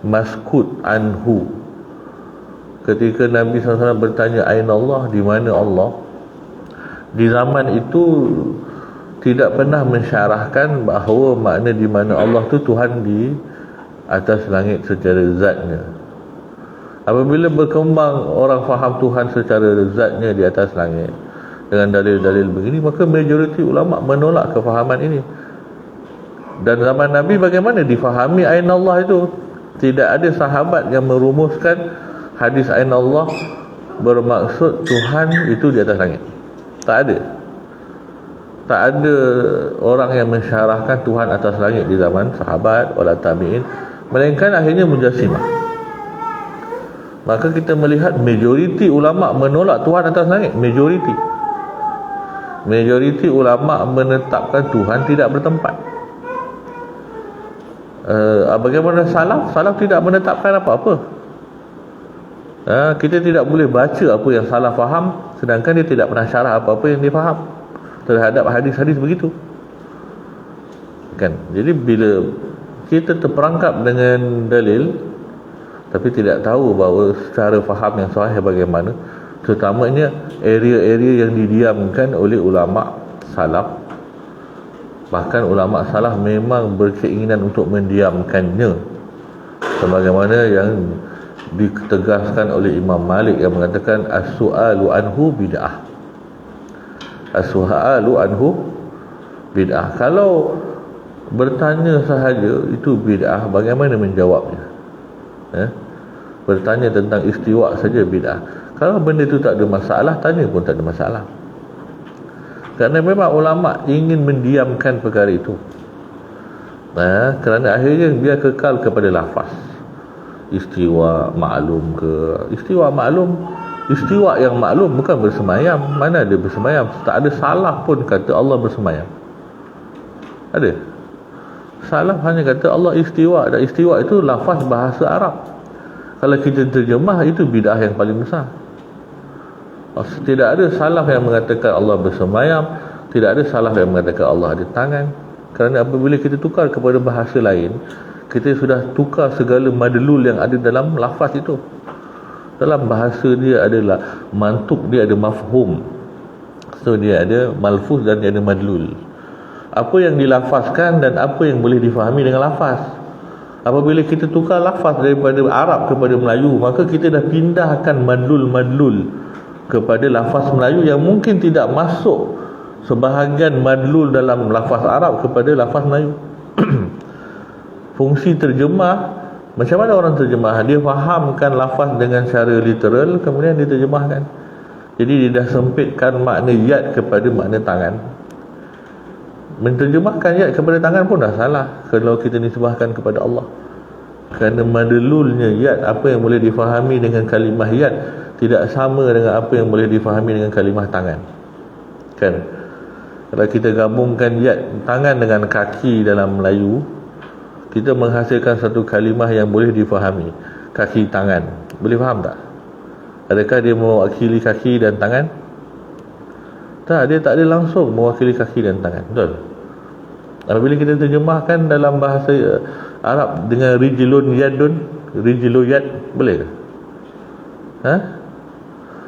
S1: maskut anhu. Ketika Nabi SAW bertanya ainallah, di mana Allah, di zaman itu tidak pernah mensyarahkan bahawa makna di mana Allah tu Tuhan di atas langit secara zatnya. Apabila berkembang orang faham Tuhan secara zatnya di atas langit dengan dalil-dalil begini, maka majoriti ulama menolak kefahaman ini. Dan zaman Nabi bagaimana difahami ainallah itu? Tidak ada sahabat yang merumuskan hadis ainallah bermaksud Tuhan itu di atas langit. Tak ada. Tak ada orang yang mensyarahkan Tuhan atas langit di zaman sahabat wala tabi'in, melainkan akhirnya mujassimah. Maka kita melihat majoriti ulama menolak Tuhan atas langit. Majoriti ulama menetapkan Tuhan tidak bertempat. Bagaimana salaf? Salaf tidak menetapkan apa-apa. Kita tidak boleh baca apa yang salaf faham, sedangkan dia tidak pernah syarah apa-apa yang dia faham terhadap hadis-hadis begitu, kan? Jadi bila kita terperangkap dengan dalil tapi tidak tahu bahawa secara faham yang sahih bagaimana, terutamanya area-area yang didiamkan oleh ulama salaf, bahkan ulama salaf memang berkeinginan untuk mendiamkannya, sebagaimana yang ditegaskan oleh Imam Malik yang mengatakan as-su'alu anhu bid'ah. As-su'alu anhu bid'ah. Kalau bertanya sahaja itu bid'ah, bagaimana menjawabnya? Bertanya tentang istiwa saja bid'ah. Kalau benda itu tak ada masalah, tanya pun tak ada masalah. Kerana memang ulama ingin mendiamkan perkara itu. Kerana akhirnya dia kekal kepada lafaz. Istiwa maklum ke? Istiwa maklum, istiwa yang maklum bukan bersemayam. Mana ada bersemayam? Tak ada salah pun kata Allah bersemayam. Ada? Salah hanya kata Allah istiwa, dan istiwa itu lafaz bahasa Arab. Kalau kita terjemah, itu bid'ah yang paling besar. Tidak ada salaf yang mengatakan Allah bersemayam, tidak ada salaf yang mengatakan Allah ada tangan. Kerana apabila kita tukar kepada bahasa lain, kita sudah tukar segala madlul yang ada dalam lafaz itu. Dalam bahasa dia adalah mantuk, dia ada mafhum, so dia ada malfuz dan dia ada madlul. Apa yang dilafazkan dan apa yang boleh difahami dengan lafaz. Apabila kita tukar lafaz daripada Arab kepada Melayu, maka kita dah pindahkan madlul-madlul kepada lafaz Melayu yang mungkin tidak masuk sebahagian madlul dalam lafaz Arab kepada lafaz Melayu. Fungsi terjemah, macam mana orang terjemah? Dia fahamkan lafaz dengan cara literal, kemudian dia terjemahkan. Jadi dia dah sempitkan makna yad kepada makna tangan. Menterjemahkan yad kepada tangan pun dah salah kalau kita nisbahkan kepada Allah. Kerana madlulnya yad, apa yang boleh difahami dengan kalimah yad, tidak sama dengan apa yang boleh difahami dengan kalimah tangan, kan? Kalau kita gabungkan yad, tangan dengan kaki dalam Melayu, kita menghasilkan satu kalimah yang boleh difahami. Kaki tangan, boleh faham tak? Adakah dia mewakili kaki dan tangan? Tak, dia tak ada langsung mewakili kaki dan tangan. Betul? Apabila kita terjemahkan dalam bahasa Arab dengan rijlun yadun, rijlu yad, boleh ke?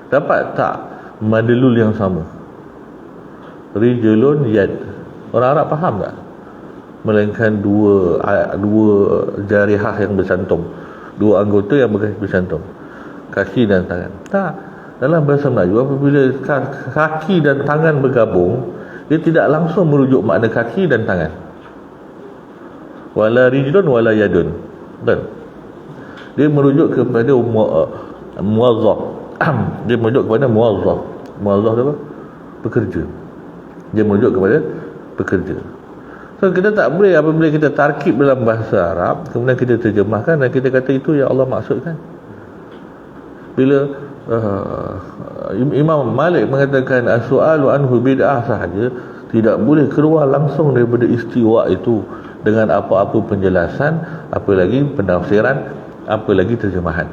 S1: Dapat tak madlul yang sama? Rijlun yad, orang Arab faham tak? Melainkan dua jarihah yang bercantum, dua anggota yang bercantum, kaki dan tangan. Tak. Dalam bahasa Melayu, apabila kaki dan tangan bergabung, dia tidak langsung merujuk makna kaki dan tangan. Wala rijlun wala yadun. Betul? Dia merujuk kepada muwazzaf. Dia merujuk kepada muwazzaf. Muwazzaf itu apa? Pekerja. Dia merujuk kepada pekerja. So kita tak boleh apabila kita tarkib dalam bahasa Arab, kemudian kita terjemahkan dan kita kata itu yang Allah maksudkan. Bila Imam Malik mengatakan as-su'alu anhu bid'ah sahaja, tidak boleh keluar langsung daripada istiwa itu dengan apa-apa penjelasan, apalagi penafsiran, apalagi terjemahan.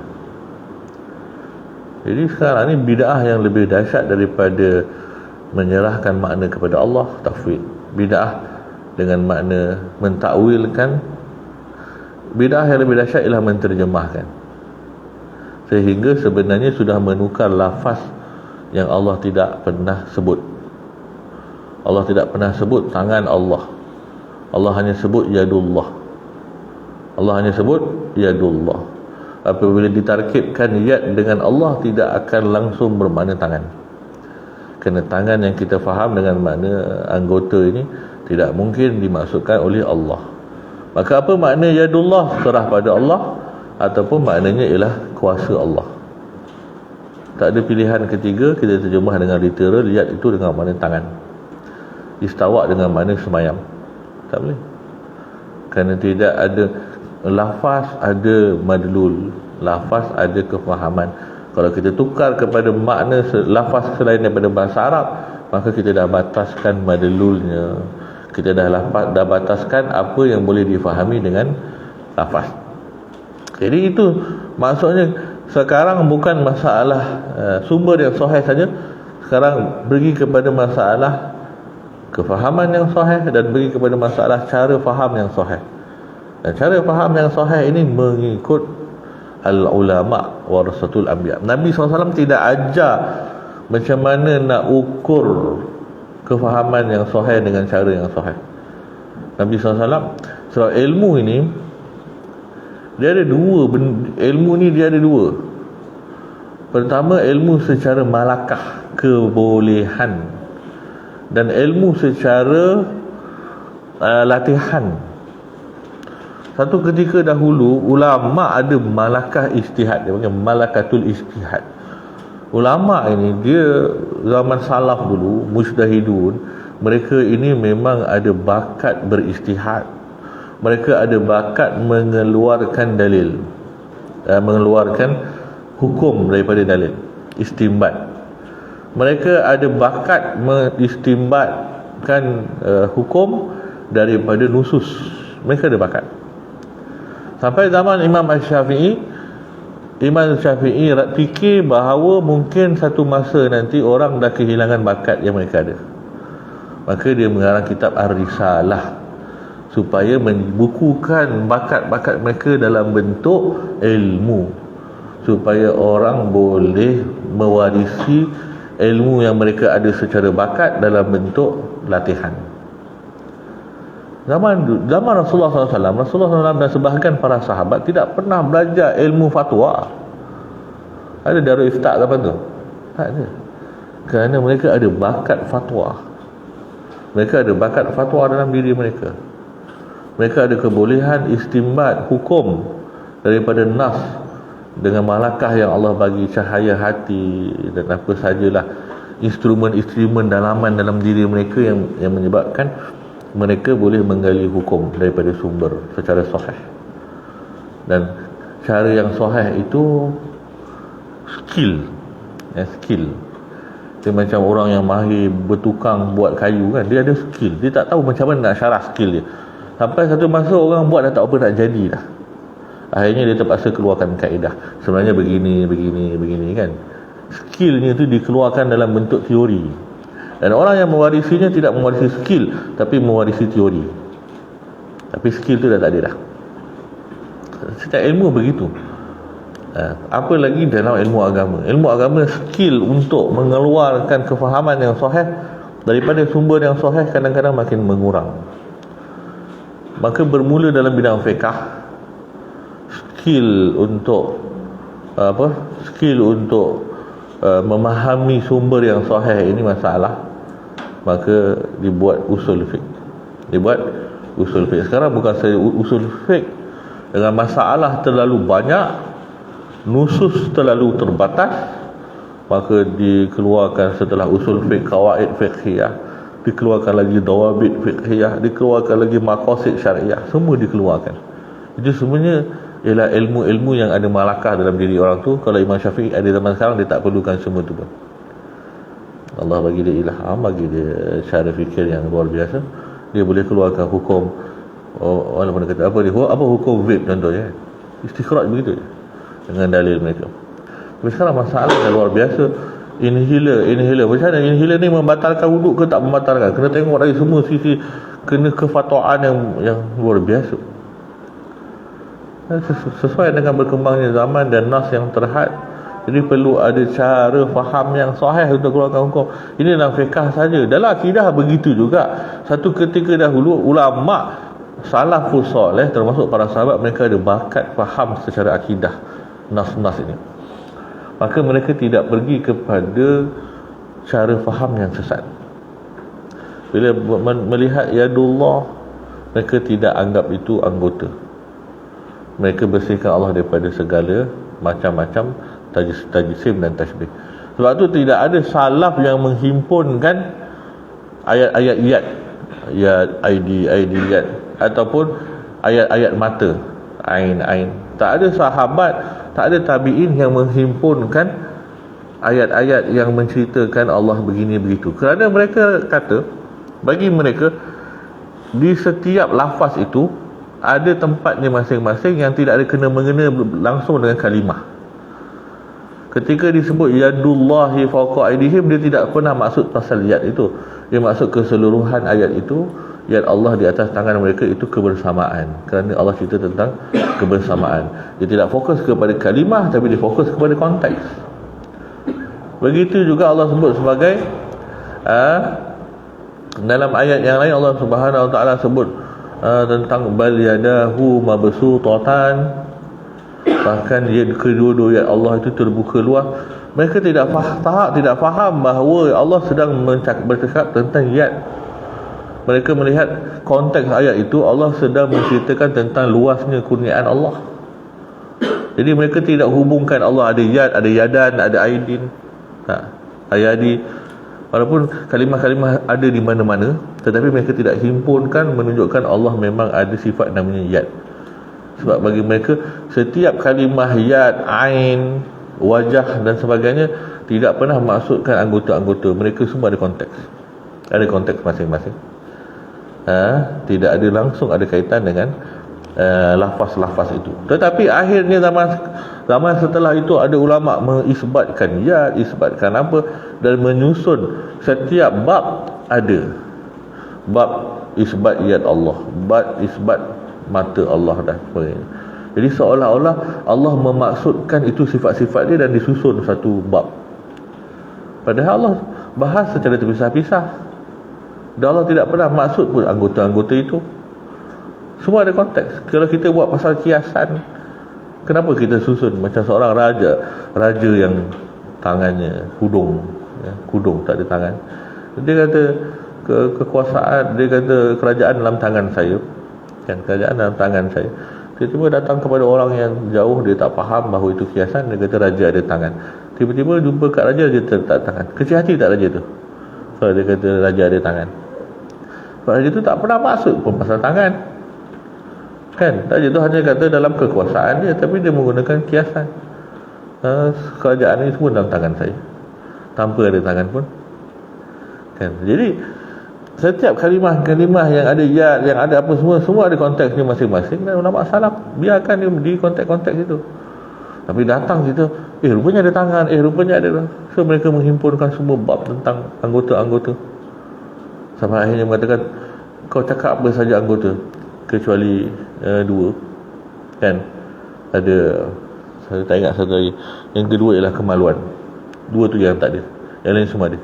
S1: Jadi sekarang ni bid'ah yang lebih dahsyat daripada menyerahkan makna kepada Allah, tafwid. Bid'ah dengan makna mentakwilkan. Bid'ah yang lebih dahsyat ialah menterjemahkan, sehingga sebenarnya sudah menukar lafaz yang Allah tidak pernah sebut. Allah tidak pernah sebut tangan Allah. Allah hanya sebut yadullah. Allah hanya sebut yadullah. Apabila ditarkibkan yad dengan Allah, tidak akan langsung bermakna tangan. Kerana tangan yang kita faham dengan makna anggota ini tidak mungkin dimaksudkan oleh Allah. Maka apa makna yadullah? Serah pada Allah, ataupun maknanya ialah kuasa Allah. Tak ada pilihan ketiga. Kita terjemah dengan literal, yad itu dengan makna tangan. Istawa dengan makna semayam. Tak boleh. Kerana tidak ada lafaz, ada madlul. Lafaz ada kefahaman. Kalau kita tukar kepada makna lafaz selain daripada bahasa Arab, maka kita dah bataskan madlulnya. Kita dah bataskan apa yang boleh difahami dengan lafaz. Jadi itu maksudnya sekarang bukan masalah sumber yang sahih saja. Sekarang pergi kepada masalah kefahaman yang sahih dan pergi kepada masalah cara faham yang sahih. Dan cara faham yang sahih ini mengikut al-ulama warasatul anbiya. Nabi SAW tidak ajar macam mana nak ukur kefahaman yang sahih dengan cara yang sahih. Nabi SAW, sebab ilmu ini dia ada dua. Ilmu ni dia ada dua. Pertama, ilmu secara malakah, kebolehan, dan ilmu secara latihan. Satu ketika dahulu ulama ada malakah ijtihad, dia panggil malakatul ijtihad. Ulama ini dia zaman salaf dulu, mujtahidun, mereka ini memang ada bakat berijtihad. Mereka ada bakat mengeluarkan dalil, mengeluarkan hukum daripada dalil, istinbat. Mereka ada bakat mengistinbatkan hukum daripada nusus. Mereka ada bakat. Sampai zaman Imam Syafi'i, Imam Syafi'i fikir bahawa mungkin satu masa nanti orang dah kehilangan bakat yang mereka ada. Maka dia mengarang kitab Ar-Risalah supaya membukukan bakat-bakat mereka dalam bentuk ilmu, supaya orang boleh mewarisi ilmu yang mereka ada secara bakat dalam bentuk latihan. Zaman Rasulullah SAW dan sebahagian para sahabat tidak pernah belajar ilmu fatwa. Ada Darul Ifta' apa tu? Tak ada. Kerana mereka ada bakat fatwa. Mereka ada bakat fatwa dalam diri mereka. Mereka ada kebolehan istinbat hukum daripada nas dengan malakah yang Allah bagi, cahaya hati dan apa sajalah instrumen-instrumen dalaman dalam diri mereka yang menyebabkan mereka boleh menggali hukum daripada sumber secara sahih. Dan cara yang sahih itu skill. Dia macam orang yang mahir bertukang buat kayu kan, dia ada skill. Dia tak tahu macam mana nak syarah skill dia. Sampai satu masa orang buat dah tak apa nak jadi dah. Akhirnya dia terpaksa keluarkan kaedah. Sebenarnya begini kan. Skillnya tu dikeluarkan dalam bentuk teori. Dan orang yang mewarisinya tidak mewarisi skill, tapi mewarisi teori. Tapi skill tu dah tak ada dah. Setiap ilmu begitu. Apa lagi dalam ilmu agama. Ilmu agama, skill untuk mengeluarkan kefahaman yang sahih daripada sumber yang sahih kadang-kadang makin mengurang. Maka bermula dalam bidang fiqh, skill untuk memahami sumber yang sahih ini masalah. Maka dibuat usul fiqh. Sekarang bukan saja usul fiqh, dengan masalah terlalu banyak, nusus terlalu terbatas, maka dikeluarkan setelah usul fiqh qawaid fiqhiyah, dikeluarkan lagi dawabit fiqhiyah, dikeluarkan lagi maqasid syariah, semua dikeluarkan. Itu sebenarnya ialah ilmu-ilmu yang ada malakah dalam diri orang tu. Kalau Imam Syafi'i ada zaman sekarang, dia tak perlukan semua tu pun. Allah bagi dia ilham, bagi dia cara fikir yang luar biasa. Dia boleh keluarkan hukum. Orang mana kata apa dia? Apa hukum vape contohnya? Istikhraj begitu je, dengan dalil mereka. Tapi sekarang masalah yang luar biasa. Inhaler. Macam mana inhaler ni membatalkan wuduk ke tak membatalkan? Kena tengok dari semua sisi. Kena kefatwaan yang luar biasa. Sesuai dengan berkembangnya zaman dan nas yang terhad. Jadi perlu ada cara faham yang sahih untuk keluarkan hukum. Ini dalam fiqh saja. Dalam akidah begitu juga. Satu ketika dahulu ulama salafus soleh termasuk para sahabat, mereka ada bakat faham secara akidah nas-nas ini. Maka mereka tidak pergi kepada cara faham yang sesat. Bila melihat yadullah, mereka tidak anggap itu anggota. Mereka bersihkan Allah daripada segala macam-macam tajsim dan tasbih. Sebab tu tidak ada salaf yang menghimpunkan ayat-ayat yad, ID yad, ataupun ayat-ayat mata, ain. Tak ada sahabat, tak ada tabi'in yang menghimpunkan ayat-ayat yang menceritakan Allah begini begitu. Kerana mereka kata, bagi mereka di setiap lafaz itu ada tempatnya masing-masing yang tidak ada kena-mengena langsung dengan kalimah. Ketika disebut yadullahi fawqa aydihim, dia tidak pernah maksud pasal yad itu. Dia maksud keseluruhan ayat itu. Yad Allah di atas tangan mereka itu kebersamaan. Kerana Allah cerita tentang kebersamaan. Dia tidak fokus kepada kalimah, tapi dia fokus kepada konteks. Begitu juga Allah sebut sebagai dalam ayat yang lain Allah Subhanahu Wa Taala sebut tentang bal yadahu mabsutatan. Bahkan kedua-dua ayat Allah itu terbuka luas. Mereka tidak faham bahawa Allah sedang bercakap tentang yad. Mereka melihat konteks ayat itu, Allah sedang menceritakan tentang luasnya kurniaan Allah. Jadi mereka tidak hubungkan Allah ada yad, ada yadan, ada aidin, ayadi. Walaupun kalimah-kalimah ada di mana-mana, tetapi mereka tidak himpunkan menunjukkan Allah memang ada sifat namanya yad. Sebab bagi mereka setiap kalimah yad, ain, wajah dan sebagainya tidak pernah maksudkan anggota-anggota. Mereka semua ada konteks. Ada konteks masing-masing. Tidak ada langsung ada kaitan dengan lafaz-lafaz itu. Tetapi akhirnya zaman setelah itu ada ulama mengisbatkan yad, isbatkan apa, dan menyusun setiap bab ada bab isbat yad Allah, bab isbat mata Allah dan sebagainya. Jadi seolah-olah Allah memaksudkan itu sifat-sifat dia dan disusun satu bab. Padahal Allah bahas secara terpisah-pisah. Dan Allah tidak pernah maksud pun anggota-anggota itu. Semua ada konteks. Kalau kita buat pasal kiasan, kenapa kita susun macam seorang raja yang tangannya kudung tak ada tangan. Dia kata kekuasaan, dia kata kerajaan dalam tangan saya. Kerajaan dalam tangan saya. Tiba-tiba datang kepada orang yang jauh, dia tak faham bahawa itu kiasan, dia kata raja ada tangan. Tiba-tiba jumpa kat raja, dia tak tangan. Kecil hati tak raja tu? So dia kata raja ada tangan. Raja tu tak pernah maksud pun pasal tangan. Raja tu hanya kata dalam kekuasaan dia, tapi dia menggunakan kiasan. Kerajaan ini semua dalam tangan saya, tanpa ada tangan pun. Jadi setiap kalimah-kalimah yang ada yad, yang ada apa semua ada konteksnya masing-masing. Dan ulama salaf biarkan dia di konteks-konteks itu. Tapi datang situ, rupanya ada tangan, rupanya ada. So mereka menghimpunkan semua bab tentang anggota-anggota. Sampai akhirnya mengatakan, kau cakap apa saja anggota kecuali dua. Ada, saya tak ingat satu lagi. Yang kedua ialah kemaluan. Dua tu yang tak ada, yang lain semua ada.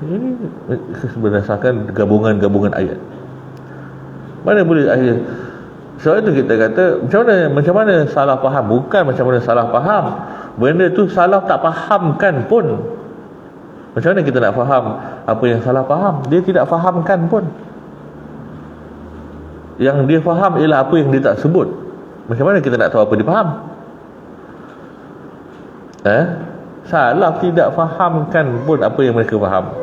S1: Ini berdasarkan gabungan-gabungan ayat. Mana boleh ayat. Sebab itu kita kata macam mana salah faham. Bukan macam mana salah faham, benda tu salah tak fahamkan pun. Macam mana kita nak faham apa yang salah faham? Dia tidak fahamkan pun. Yang dia faham ialah apa yang dia tak sebut. Macam mana kita nak tahu apa dia faham? Salaf tidak fahamkan pun apa yang mereka faham.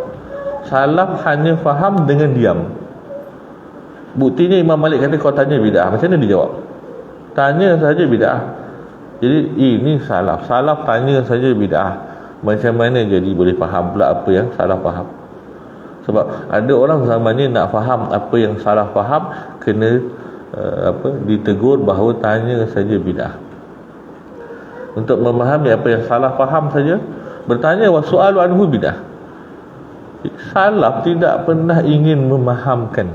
S1: Salaf hanya faham dengan diam. Buktinya Imam Malik kata, kau tanya bid'ah, macam mana dia jawab? tanya saja bid'ah. Jadi ini salaf tanya saja bid'ah. Macam mana jadi boleh faham pula apa yang salah faham? Sebab ada orang zamannya nak faham apa yang salah faham, kena ditegur bahawa tanya saja bid'ah. Untuk memahami apa yang salah faham saja, bertanya wasu'alu anhu bid'ah. Salaf tidak pernah ingin memahamkan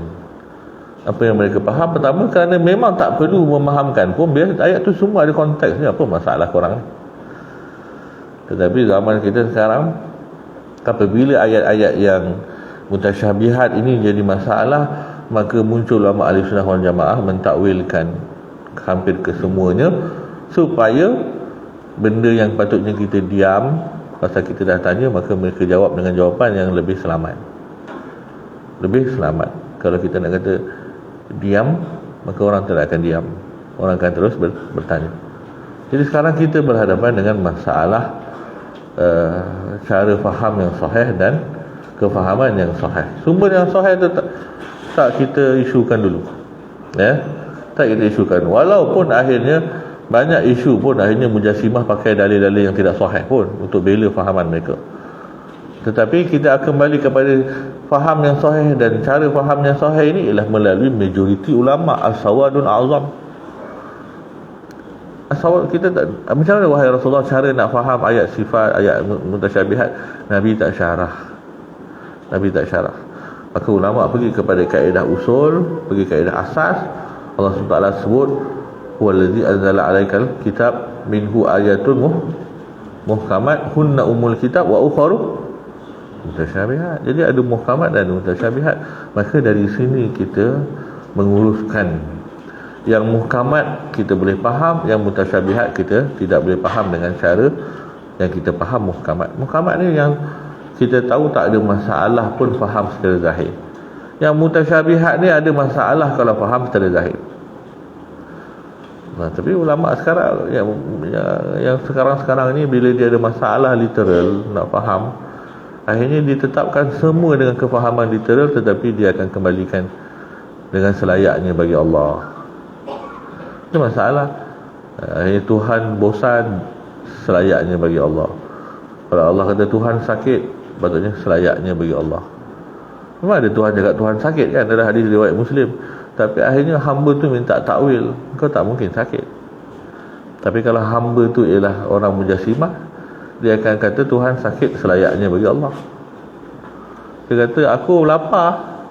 S1: apa yang mereka faham. Pertama, kerana memang tak perlu memahamkan pun, biar ayat tu semua ada konteksnya. Apa masalah korang ni? Tetapi zaman kita sekarang, apabila ayat-ayat yang mutasyabihat ini jadi masalah, maka muncul ulama ahli sunnah wal jamaah mentakwilkan hampir kesemuanya, supaya benda yang patutnya kita diam pasal kita dah tanya, maka mereka jawab dengan jawapan yang lebih selamat. Kalau kita nak kata diam, maka orang tidak akan diam, orang akan terus bertanya. Jadi sekarang kita berhadapan dengan masalah cara faham yang sahih dan kefahaman yang sahih. Sumber yang sahih itu tak kita isukan dulu, ya, tak kita isukan. Walaupun akhirnya banyak isu pun akhirnya Mujassimah pakai dalil-dalil yang tidak sahih pun untuk bela fahaman mereka. Tetapi kita akan kembali kepada faham yang sahih, dan cara faham yang sahih ini ialah melalui majoriti ulama. As-sawadun azam. As-sawad, kita tak, macam mana wahai Rasulullah cara nak faham ayat sifat, ayat mutasyabihat? Nabi tak syarah. Maka ulama pergi kepada kaedah usul, pergi kaedah asas. Allah SWT sebut huwallazi anzala 'alaikal kitab minhu ayatun muhkamat hunna ummul kitab wa ukharu mutasyabihat. Jadi ada muhkamat dan mutasyabihat. Maka dari sini kita menguruskan yang muhkamat kita boleh faham, yang mutasyabihat kita tidak boleh faham dengan cara yang kita faham muhkamat. Muhkamat ni yang kita tahu tak ada masalah pun faham secara zahir. Yang mutasyabihat ni ada masalah kalau faham secara zahir. Tapi ulama sekarang yang sekarang ni, bila dia ada masalah literal nak faham, akhirnya ditetapkan semua dengan kefahaman literal, tetapi dia akan kembalikan dengan selayaknya bagi Allah. Itu masalah. Akhirnya Tuhan bosan, selayaknya bagi Allah. Kalau Allah kata Tuhan sakit, patutnya selayaknya bagi Allah. Memang ada Tuhan cakap Tuhan sakit kan, ada hadis riwayat Muslim. Tapi akhirnya hamba tu minta takwil, kau tak mungkin sakit. Tapi kalau hamba tu ialah orang Mujassimah, dia akan kata Tuhan sakit selayaknya bagi Allah. Dia kata aku lapar,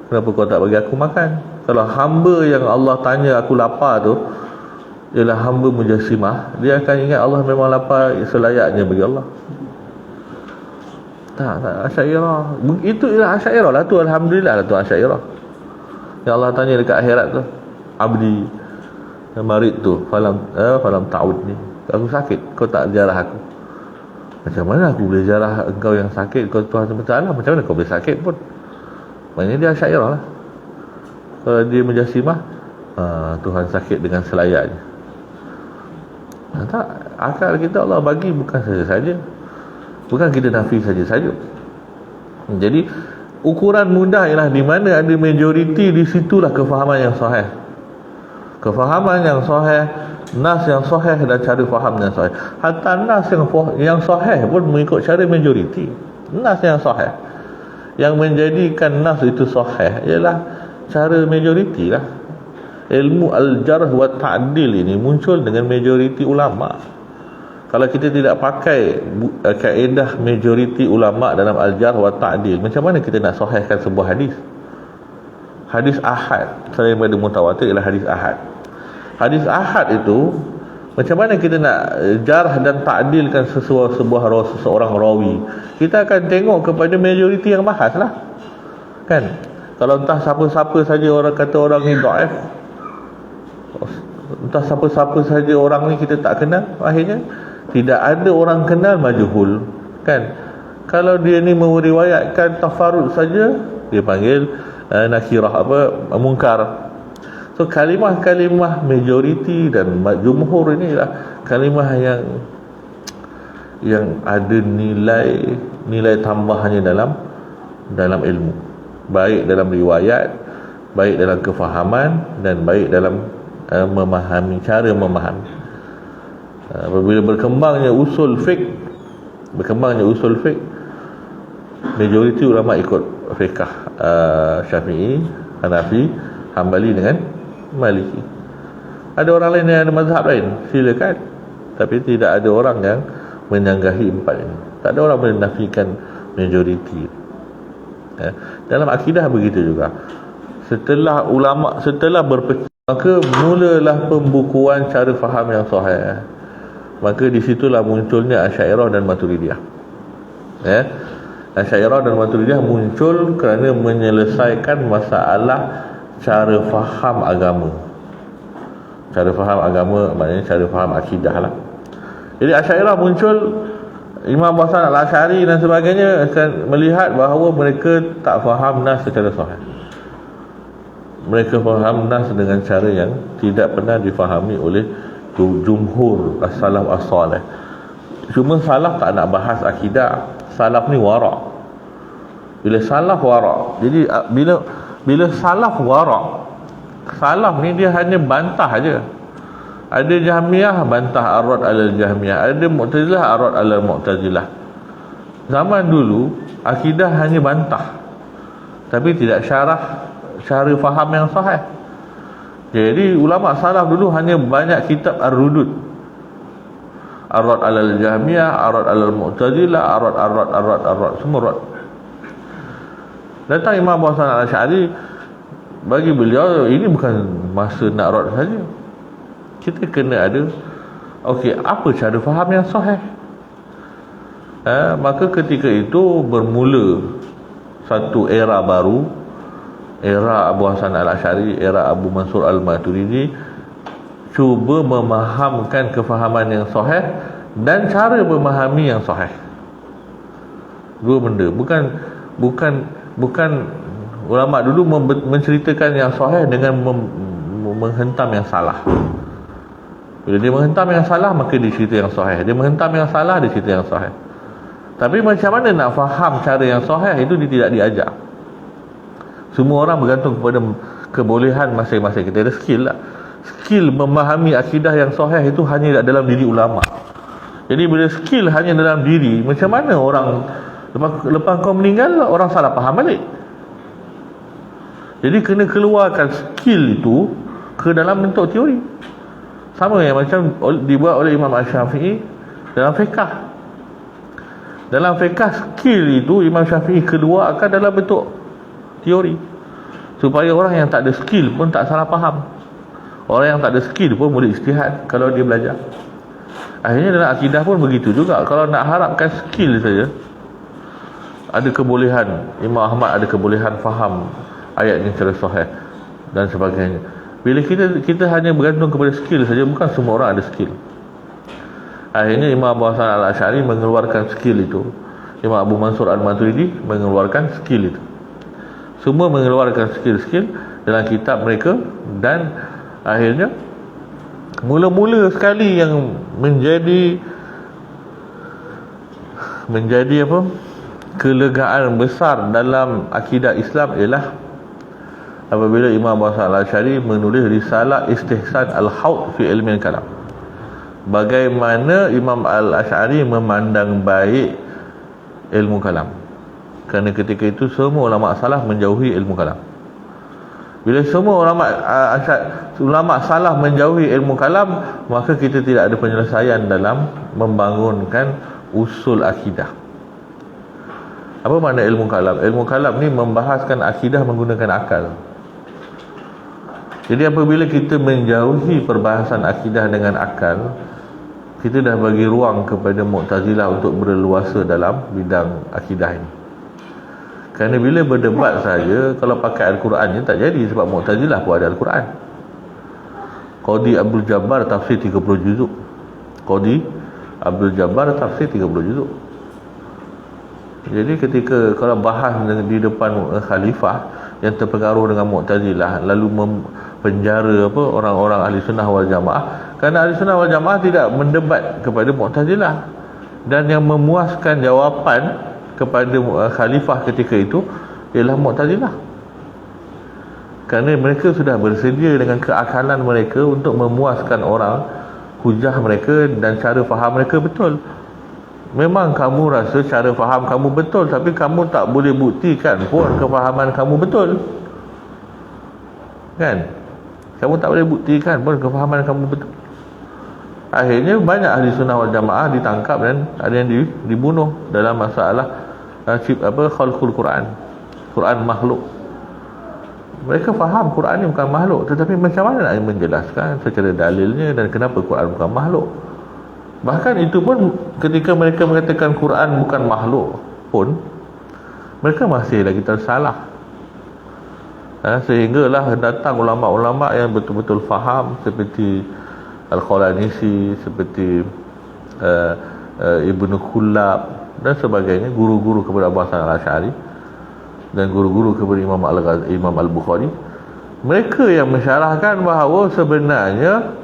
S1: kenapa kau tak bagi aku makan? Kalau hamba yang Allah tanya aku lapar tu ialah hamba Mujassimah, dia akan ingat Allah memang lapar selayaknya bagi Allah. Tak Asy'ariyah. Itu ialah Asy'ariyah lah tu, alhamdulillah lah tu Asy'ariyah. Yang Allah tanya dekat akhirat tu, abdi marid tu falam ta'ud ni, aku sakit, kau tak ziarah aku. Macam mana aku boleh ziarah engkau yang sakit? Kau Tuhan SWT, macam mana kau boleh sakit pun? Maknanya dia Asy'ariyah lah. Kalau dia Mujassimah, Tuhan sakit dengan selayaknya. Tak, akal kita Allah bagi bukan saja-saja, bukan kita nafi saja-saja. Jadi ukuran mudah ialah di mana ada majoriti, di situlah kefahaman yang sahih. Kefahaman yang sahih, nas yang sahih dan cara faham yang sahih. Hatta nas yang sahih pun mengikut cara majoriti. Nas yang sahih, yang menjadikan nas itu sahih ialah cara majoriti lah. Ilmu al-jarh wa ta'dil ini muncul dengan majoriti ulama'. Kalau kita tidak pakai kaedah majoriti ulama' dalam al-jarh wa ta'dil, macam mana kita nak sahihkan sebuah hadis? Hadis ahad selain daripada mutawatir ialah hadis ahad. Hadis ahad itu macam mana kita nak jarh dan ta'dilkan seseorang rawi? Kita akan tengok kepada majoriti yang bahas lah, kan? Kalau entah siapa-siapa saja orang kata orang ni dhaif, entah siapa-siapa saja orang ni kita tak kenal, akhirnya tidak ada orang kenal majhul, kan? Kalau dia ni meriwayatkan tafarrud saja, dia panggil nakirah, munkar. So kalimah-kalimah majoriti dan jumhur ini adalah kalimah yang ada nilai tambahannya dalam ilmu, baik dalam riwayat, baik dalam kefahaman, dan baik dalam memahami, cara memahami. Apabila berkembangnya usul fiqh, majoriti ulama ikut fiqh Syafi'i, Hanafi, Hambali dengan Maliki. Ada orang lain yang ada mazhab lain, silakan, tapi tidak ada orang yang menyanggahi empat ini. Tak ada orang menafikan majoriti. Dalam akidah begitu juga. Setelah berpecah, maka mulalah pembukuan cara faham yang sahih. Maka di situlah munculnya Asy'ariyah dan Maturidiyah. Asy'ariyah dan Maturidiyah muncul kerana menyelesaikan masalah cara faham agama. Cara faham agama maknanya cara faham akidah lah. Jadi Asy'ariyah muncul, Imam Abu Hasan Al-Asy'ari dan sebagainya akan melihat bahawa mereka tak faham nas secara sahih. Mereka faham nas dengan cara yang tidak pernah difahami oleh jumhur as-salaf as-salih. Cuma salaf tak nak bahas akidah. Salaf ni wara'. Bila salaf wara', jadi bila salaf wara', salaf ni dia hanya bantah aja. Ada Jahmiyah bantah Ar-Rad al-Jahmiyah, ada Mu'tazilah Ar-Rad al-Mu'tazilah. Zaman dulu akidah hanya bantah, tapi tidak syarah cara faham yang sahih. Jadi ulama salaf dulu hanya banyak kitab ar-rudud, Ar-Rad al-Jahmiyah, Ar-Rad al-Mu'tazilah, Ar-Rad, semua rad. Datang Imam Abu Hasan Al-Asy'ari, bagi beliau ini bukan masa nak rad saja. Kita kena ada, okey, apa cara faham yang sahih? Maka ketika itu bermula satu era baru, era Abu Hasan Al-Asy'ari, era Abu Mansur Al-Maturidi, cuba memahamkan kefahaman yang sahih dan cara memahami yang sahih. Dua benda. Bukan ulama dulu menceritakan yang sahih dengan menghentam yang salah. Bila dia menghentam yang salah, maka dia cerita yang sahih. Dia menghentam yang salah, dia cerita yang sahih. Tapi macam mana nak faham cara yang sahih, itu dia tidak diajar. Semua orang bergantung kepada kebolehan masing-masing. Kita ada skill lah. Skill memahami akidah yang sahih itu hanya dalam diri ulama. Jadi bila skill hanya dalam diri, macam mana orang lepas kau meninggal, orang salah faham balik. Jadi kena keluarkan skill itu ke dalam bentuk teori. Sama yang macam dibuat oleh Imam Syafi'i dalam fiqh. Dalam fiqh, skill itu Imam Syafi'i keluarkan dalam bentuk teori, supaya orang yang tak ada skill pun tak salah faham. Orang yang tak ada skill pun boleh ijtihad kalau dia belajar. Akhirnya dalam akidah pun begitu juga. Kalau nak harapkan skill saja, ada kebolehan, Imam Ahmad ada kebolehan faham ayat yang secara sahih dan sebagainya. Bila kita hanya bergantung kepada skill saja, bukan semua orang ada skill. Akhirnya Imam Abu Hasan Al-Asy'ari mengeluarkan skill itu, Imam Abu Mansur Al-Maturidi mengeluarkan skill itu. Semua mengeluarkan skill-skill dalam kitab mereka, dan akhirnya mula-mula sekali yang menjadi kelegaan besar dalam akidah Islam ialah apabila Imam Abu Hasan Al-Asy'ari menulis risalah Istihsan Al-Haud fi Ilmi Al-Kalam. Bagaimana Imam Al-Asy'ari memandang baik ilmu kalam. Kerana ketika itu semua ulama salaf menjauhi ilmu kalam. Bila semua ulama salaf menjauhi ilmu kalam, maka kita tidak ada penyelesaian dalam membangunkan usul akidah. Apa makna ilmu kalam? Ilmu kalam ni membahaskan akidah menggunakan akal. Jadi apabila kita menjauhi perbahasan akidah dengan akal, kita dah bagi ruang kepada Mu'tazilah untuk berleluasa dalam bidang akidah ini. Kerana bila berdebat saja, kalau pakai Al-Quran ni tak jadi, sebab Mu'tazilah pun ada Al-Quran. Qadi Abdul Jabbar tafsir 30 juzuk. Qadi Abdul Jabbar tafsir 30 juzuk. Jadi ketika kalau bahas di depan khalifah yang terpengaruh dengan Mu'tazilah, lalu penjara orang-orang ahli sunnah wal jamaah, kerana ahli sunnah wal jamaah tidak mendebat kepada Mu'tazilah, dan yang memuaskan jawapan kepada khalifah ketika itu ialah Mu'tazilah. Kerana mereka sudah bersedia dengan keakalan mereka untuk memuaskan orang, hujah mereka dan cara faham mereka betul. Memang kamu rasa cara faham kamu betul, tapi kamu tak boleh buktikan pun kefahaman kamu betul, kan? Kamu tak boleh buktikan pun kefahaman kamu betul. Akhirnya banyak ahli sunnah wal jamaah ditangkap dan ada yang dibunuh dalam masalah khalqul Quran. Quran makhluk. Mereka faham Quran ni bukan makhluk, tetapi macam mana nak menjelaskan secara dalilnya dan kenapa Quran bukan makhluk? Bahkan itu pun ketika mereka mengatakan Quran bukan makhluk pun, mereka masih lagi tersalah. Sehinggalah datang ulama-ulama yang betul-betul faham, seperti Al-Khalanisi, seperti Ibnu Kullab dan sebagainya, guru-guru kepada Abu Hasan Al-Asy'ari dan guru-guru kepada Imam Al-Bukhari. Mereka yang mensyarahkan bahawa sebenarnya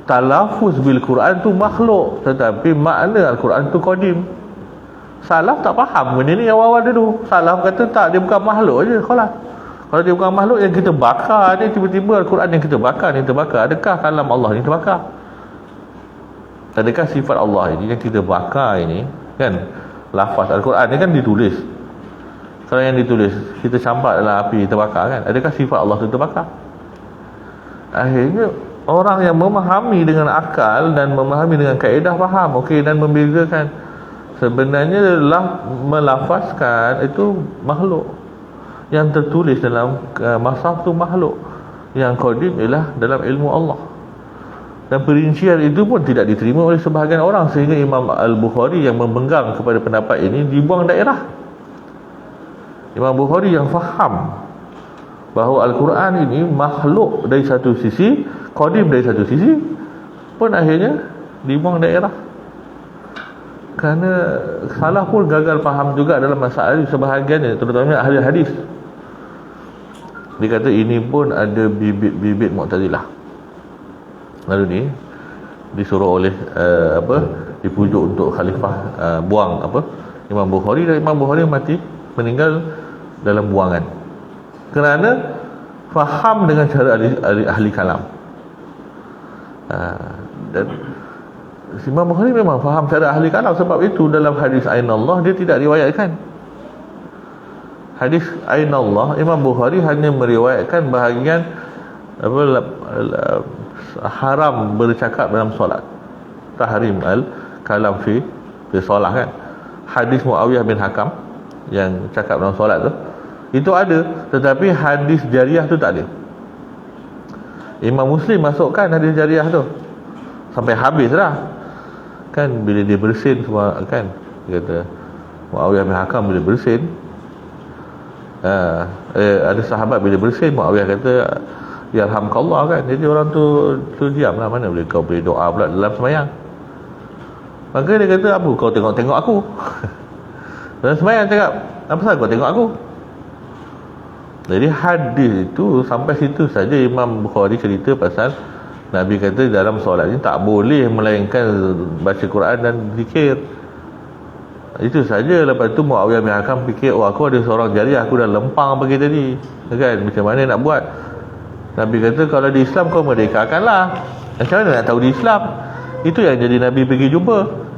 S1: talafuz bil Quran tu makhluk, tetapi makna Al-Quran tu qadim. Salaf tak faham benda ni awal-awal dulu. Salaf kata tak, dia bukan makhluk je. Kalau dia bukan makhluk yang kita bakar ni, tiba-tiba Al-Quran yang kita bakar ni terbakar. Adakah kalam Allah ni terbakar? Adakah sifat Allah ini yang kita bakar ini, kan? Lafaz Al-Quran ni kan ditulis. Kalau yang ditulis kita campak dalam api terbakar, kan? Adakah sifat Allah tu terbakar? Akhirnya orang yang memahami dengan akal dan memahami dengan kaedah faham, okey, dan membezakan sebenarnya melafazkan itu makhluk, yang tertulis dalam mushaf tu makhluk, yang qadim ialah dalam ilmu Allah. Dan perincian itu pun tidak diterima oleh sebahagian orang, sehingga Imam Al-Bukhari yang memegang kepada pendapat ini dibuang daerah. Imam Bukhari yang faham bahawa Al-Quran ini makhluk dari satu sisi, qadim dari satu sisi, pun akhirnya dibuang daerah. Kerana salah pun gagal faham juga dalam masalah sebahagiannya, terutama ahli hadis. Dia kata ini pun ada bibit-bibit Mu'tazilah. Lalu ni disuruh oleh dipujuk untuk khalifah buang Imam Bukhari, dan Imam Bukhari mati, meninggal dalam buangan kerana faham dengan cara ahli kalam. Dan Imam Bukhari memang faham cara ahli kalam, sebab itu dalam hadis Aina Allah dia tidak riwayatkan. Hadis Aina Allah, Imam Bukhari hanya meriwayatkan bahagian haram bercakap dalam solat, tahrim al-kalam fi solat, kan? Hadis Muawiyah bin Hakam yang cakap dalam solat tu, itu ada, tetapi hadis jariah tu tak ada. Imam Muslim masukkan hadis jariah tu sampai habis dah, kan? Bila dia bersin semua, kan, dia kata Muawiyah bin Hakam bila bersin, ada sahabat bila bersin, Muawiyah kata yarhamkallah, kan? Jadi orang tu diam lah, mana boleh kau boleh doa pula dalam sembahyang. Maka dia kata, apa kau tengok aku? Dalam sembahyang cakap, apa pasal kau tengok aku? Jadi hadis itu sampai situ saja. Imam Bukhari cerita pasal Nabi kata dalam solat ni tak boleh melainkan baca Quran dan zikir. Itu saja. Lepas tu Muawiyah bin Hakam fikir, oh aku ada seorang jariah, aku dah lempang pagi tadi, kan? Macam mana nak buat? Nabi kata kalau di Islam kau merdekakanlah. Macam mana nak tahu di Islam? Itu yang jadi Nabi pergi jumpa.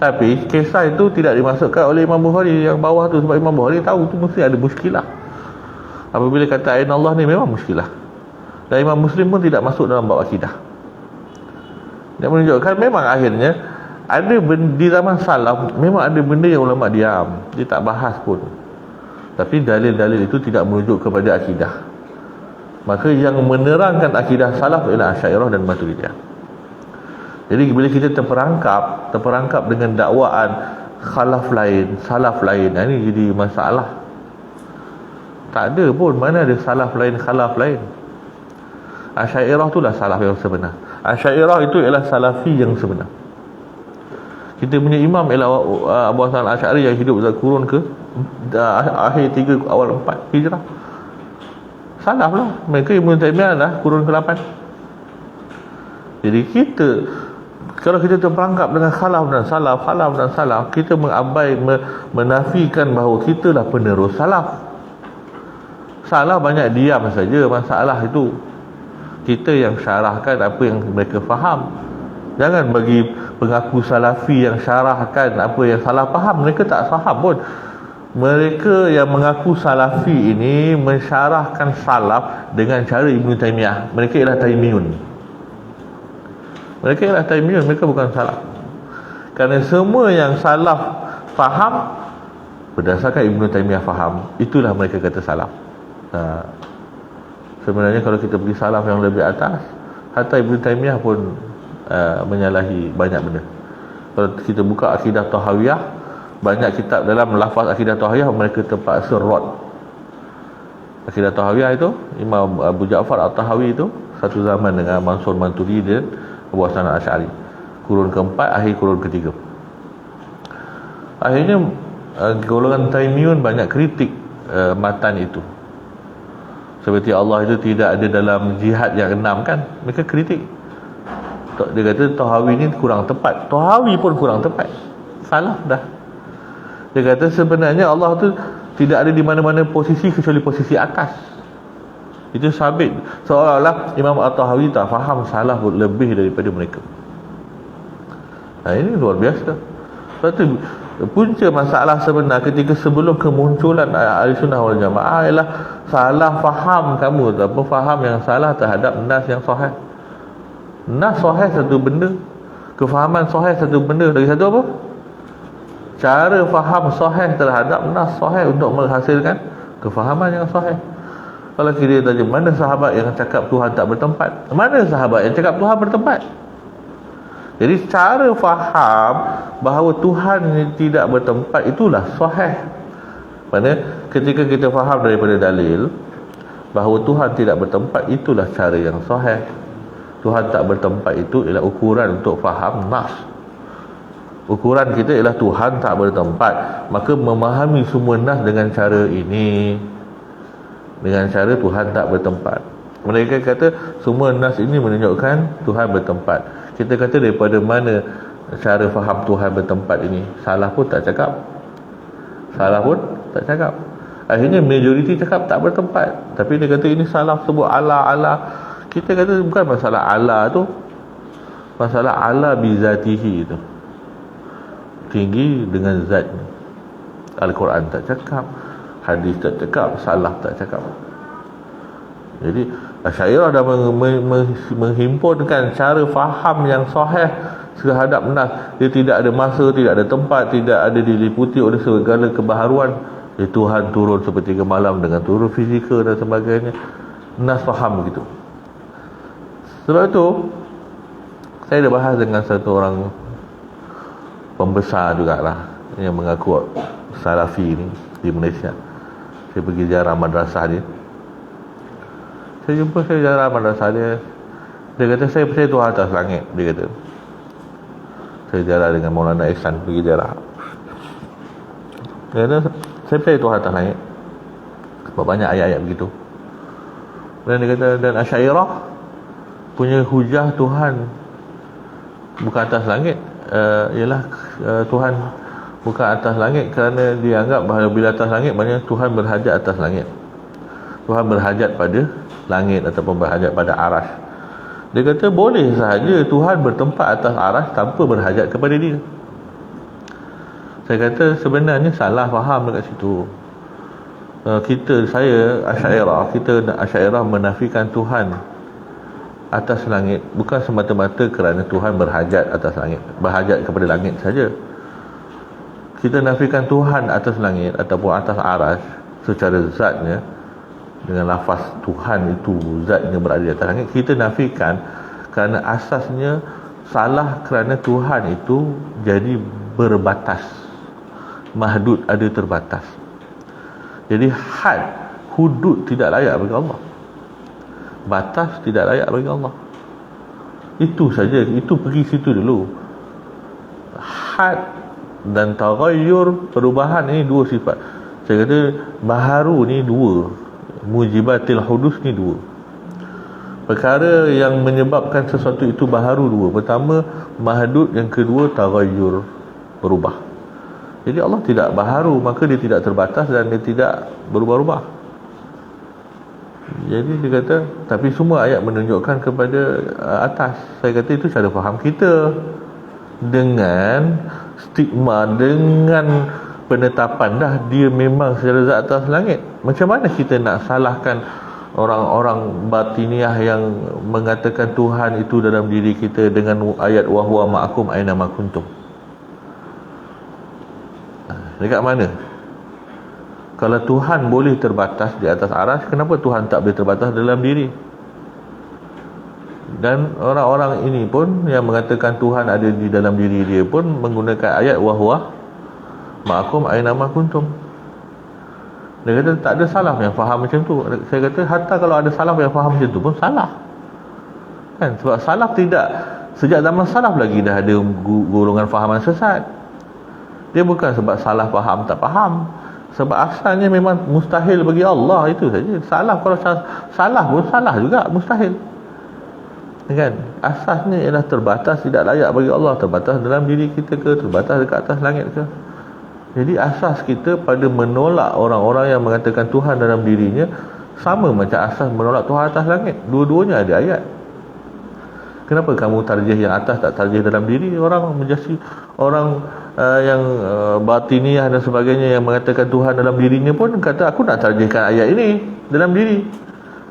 S1: Tapi kisah itu tidak dimasukkan oleh Imam Bukhari yang bawah tu, sebab Imam Bukhari tahu tu mesti ada muskilah. Apabila kata Aina Allah ni memang muskilah. Dan Imam Muslim pun tidak masuk dalam bab akidah. Dia menunjukkan memang akhirnya ada di zaman salaf memang ada benda yang ulama diam, dia tak bahas pun. Tapi dalil-dalil itu tidak merujuk kepada akidah. Maka yang menerangkan akidah salaf ialah Asy'ariyah dan Maturidiyah. Jadi bila kita terperangkap dengan dakwaan khalaf lain, salaf lain, ini jadi masalah. Tak ada pun, mana ada salaf lain, khalaf lain. Asy'ariyah itulah salaf yang sebenar. Asy'ariyah itu ialah salafi yang sebenar. Kita punya imam ialah Abu Hasan Al-Asy'ari yang hidup pada kurun ke akhir 3 awal 4 Hijrah. Salaf lah. Mereka Ibn Taymiyah lah kurun ke-8. Jadi kita, kalau kita terperangkap dengan khalaf dan salaf, kita menafikan bahawa kita lah penerus salaf. Salah banyak diam saja, masalah itu kita yang syarahkan apa yang mereka faham. Jangan bagi pengaku salafi yang syarahkan apa yang salah faham. Mereka tak faham pun. Mereka yang mengaku salafi ini mensyarahkan salaf dengan cara Ibn Taymiyah. Mereka ialah Taymiyun. Mereka bukan salaf. Kerana semua yang salaf faham berdasarkan Ibn Taymiyah faham, itulah mereka kata salaf. Sebenarnya kalau kita pergi salaf yang lebih atas, hatta Ibn Taymiyah pun menyalahi banyak benda. Kalau kita buka akidah Tahawiyah, banyak kitab dalam lafaz akidah Tahawiyah mereka terpaksa rod. Akidah Tahawiyah itu Imam Abu Ja'far At-Tahawi itu satu zaman dengan Mansur Maturidi dan Abu Hasan Al-Asy'ari, kurun keempat akhir kurun ketiga. Akhirnya golongan Taimiyun banyak kritik matan itu. Seperti Allah itu tidak ada dalam jihad yang 6 kan, mereka kritik. Dia kata Tahawi ni kurang tepat. Tahawi pun kurang tepat, salah dah. Dia kata sebenarnya Allah tu tidak ada di mana-mana posisi kecuali posisi atas. Itu sabit. Seolah-olah Imam At-Tahawi tak faham salah lebih daripada mereka. Ini luar biasa. Sebab tu punca masalah sebenar ketika sebelum kemunculan Ahlussunnah wal Jamaah ialah salah faham kamu, apa faham yang salah terhadap nas yang sahih. Nas sahih satu benda, kefahaman sahih satu benda, lagi satu apa? Cara faham sahih terhadap nas sahih untuk menghasilkan kefahaman yang sahih. Kalau kita tanya mana sahabat yang cakap Tuhan tak bertempat, mana sahabat yang cakap Tuhan bertempat? Jadi cara faham bahawa Tuhan tidak bertempat itulah sahih. Maksudnya ketika kita faham daripada dalil bahawa Tuhan tidak bertempat, itulah cara yang sahih. Tuhan tak bertempat itu ialah ukuran untuk faham nas. Ukuran kita ialah Tuhan tak bertempat, maka memahami semua nas dengan cara ini, dengan cara Tuhan tak bertempat. Mereka kata semua nas ini menunjukkan Tuhan bertempat. Kita kata daripada mana cara faham Tuhan bertempat ini? Salah pun tak cakap. Akhirnya majoriti cakap tak bertempat. Tapi dia kata ini salah, sebut Allah. Kita kata bukan masalah Allah tu, masalah Allah bizatihi itu, tinggi dengan zatnya. Al-Quran tak cakap, hadis tak cakap, salah tak cakap. Jadi Asy'ariyah dah menghimpunkan cara faham yang sahih terhadap nas. Dia tidak ada masa, tidak ada tempat, tidak ada diliputi oleh segala kebaharuan. Tuhan turun sepertiga malam dengan turun fizikal dan sebagainya. Nas faham begitu. Sebab itu saya dah bahas dengan satu orang pembesar jugalah yang mengaku salafi ni di Malaysia. Saya pergi ziarah madrasah dia. Saya jumpa ziarah madrasah dia. Dia kata saya percaya Tuhan atas langit. Dia kata saya ziarah dengan Maulana Ihsan, pergi ziarah. Dia kata saya percaya Tuhan atas langit. Sebab banyak ayat-ayat begitu. Dan dia kata dan Asy'ariyah punya hujah Tuhan bukan atas langit, ialah Tuhan bukan atas langit kerana dia anggap bahawa bila atas langit maknanya Tuhan berhajat atas langit. Tuhan berhajat pada langit ataupun berhajat pada arasy. Dia kata boleh sahaja Tuhan bertempat atas arasy tanpa berhajat kepada dia. Saya kata sebenarnya salah faham dekat situ. Saya Asy'ariyah menafikan Tuhan atas langit bukan semata-mata kerana Tuhan berhajat atas langit, berhajat kepada langit saja. Kita nafikan Tuhan atas langit ataupun atas arasy secara zatnya, dengan lafaz Tuhan itu zatnya berada di atas langit. Kita nafikan kerana asasnya salah, kerana Tuhan itu jadi berbatas, mahdud, ada terbatas. Jadi hudud tidak layak bagi Allah, batas tidak layak bagi Allah. Itu saja, itu pergi situ dulu. Had dan taghayyur, perubahan, ini dua sifat. Saya kata baharu ni dua, mujibatil hudus ni dua. Perkara yang menyebabkan sesuatu itu baharu dua. Pertama mahdud, yang kedua taghayyur, berubah. Jadi Allah tidak baharu, maka dia tidak terbatas dan dia tidak berubah-ubah. Jadi dia kata, tapi semua ayat menunjukkan kepada atas. Saya kata itu cara faham kita, dengan stigma, dengan penetapan dah dia memang secara zat atas langit. Macam mana kita nak salahkan orang-orang batiniah yang mengatakan Tuhan itu dalam diri kita dengan ayat wa huwa ma'akum aina ma kuntum? Dekat mana? Kalau Tuhan boleh terbatas di atas aras, kenapa Tuhan tak boleh terbatas dalam diri? Dan orang-orang ini pun yang mengatakan Tuhan ada di dalam diri dia pun menggunakan ayat wa huwa ma'akum aina ma kuntum. Dia kata tak ada salaf yang faham macam tu. Saya kata hatta kalau ada salaf yang faham macam tu pun salah. Kan? Sebab salaf tidak, sejak zaman salaf lagi dah ada golongan fahaman sesat. Dia bukan sebab salah faham tak faham, sebab asalnya memang mustahil bagi Allah, itu saja. Salah, kalau salah pun salah juga, mustahil. Kan? Asasnya ialah terbatas, tidak layak bagi Allah. Terbatas dalam diri kita ke, terbatas dekat atas langit ke. Jadi asas kita pada menolak orang-orang yang mengatakan Tuhan dalam dirinya sama macam asas menolak Tuhan atas langit. Dua-duanya ada ayat. Kenapa kamu tarjih yang atas tak tarjih dalam diri? Orang menjasi orang yang batiniah dan sebagainya yang mengatakan Tuhan dalam dirinya pun kata aku nak tarjihkan ayat ini dalam diri.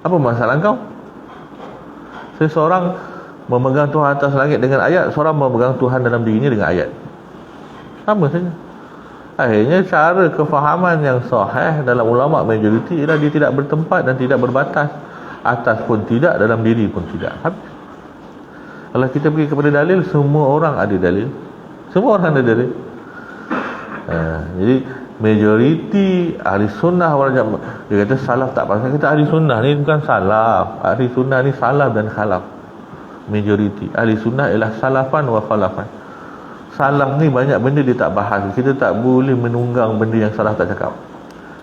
S1: Apa masalah kau? Seseorang memegang Tuhan atas langit dengan ayat, seorang memegang Tuhan dalam dirinya dengan ayat. Sama saja. Akhirnya cara kefahaman yang sahih dalam ulama majoriti ialah dia tidak bertempat dan tidak berbatas. Atas pun tidak, dalam diri pun tidak. Habis. Kalau kita pergi kepada dalil, semua orang ada dalil. Semua orang ada dalil. Jadi majoriti ahli sunnah wal jamaah, dia kata salaf tak pasal. Kita ahli sunnah ni bukan salaf. Ahli sunnah ni salaf dan khalaf. Majoriti ahli sunnah ialah salafan wa khalafan. Salaf ni banyak benda dia tak bahas. Kita tak boleh menunggang benda yang salaf tak cakap.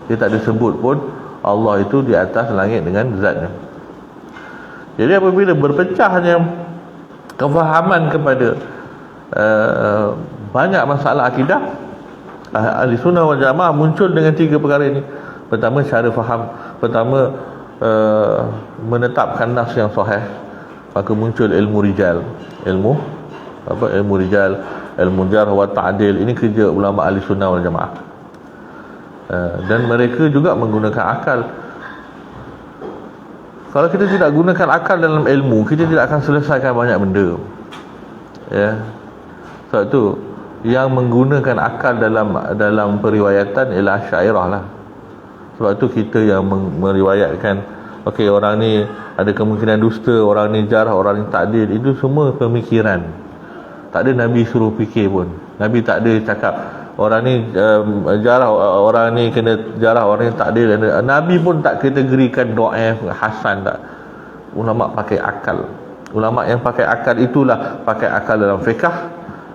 S1: Dia tak disebut pun Allah itu di atas langit dengan zatnya. Jadi apabila berpecahnya kefahaman kepada banyak masalah akidah, ahli sunnah wal jamaah muncul dengan tiga perkara ini. Pertama, cara faham. Pertama, menetapkan nas yang sahih. Maka muncul ilmu rijal. Ilmu rijal, ilmu jarh wa ta'dil. Ini kerja ulama ahli sunnah wal jamaah. Dan mereka juga menggunakan akal. Kalau kita tidak gunakan akal dalam ilmu, kita tidak akan selesaikan banyak benda. Ya. Sebab tu yang menggunakan akal dalam periwayatan ialah Asy'ariyah lah. Sebab tu kita yang meriwayatkan, okey, orang ni ada kemungkinan dusta, orang ni jarh, orang ni ta'dil. Itu semua pemikiran. Tak ada Nabi suruh fikir pun. Nabi tak ada cakap orang ni jarah, orang ni kena jarah, orang ni ta'dil. Nabi pun tak kategorikan dhaif, hasan, tak. Ulama pakai akal. Ulama yang pakai akal itulah pakai akal dalam fiqh.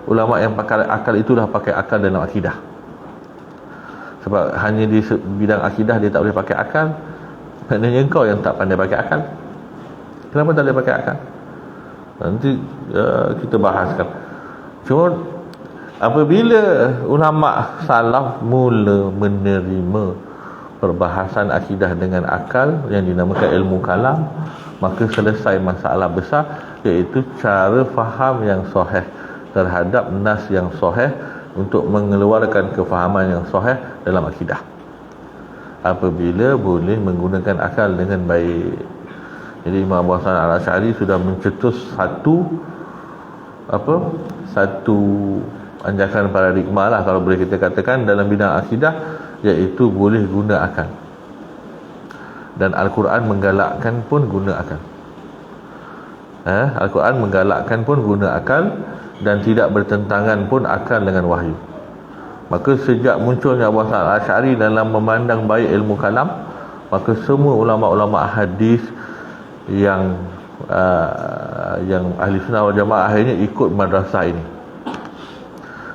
S1: Ulama yang pakai akal itulah pakai akal dalam akidah. Sebab hanya di bidang akidah dia tak boleh pakai akal, maknanya engkau yang tak pandai pakai akal. Kenapa tak boleh pakai akal? Nanti kita bahaskan. Cuma apabila ulama salaf mula menerima perbahasan akidah dengan akal yang dinamakan ilmu kalam, maka selesai masalah besar, iaitu cara faham yang sahih terhadap nas yang sahih untuk mengeluarkan kefahaman yang sahih dalam akidah. Apabila boleh menggunakan akal dengan baik. Jadi Imam Abu Hasan Al-Asy'ari sudah mencetus satu anjakan paradigma lah, kalau boleh kita katakan, dalam bidang akidah, iaitu boleh guna akal. Dan Al-Quran menggalakkan pun guna akal. Al-Quran menggalakkan pun guna akal, dan tidak bertentangan pun akal dengan wahyu. Maka sejak munculnya Abu Hasan Al-Asy'ari dalam memandang baik ilmu kalam, maka semua ulama-ulama hadis yang ahli sunnah wal jamaah akhirnya ikut madrasah ini,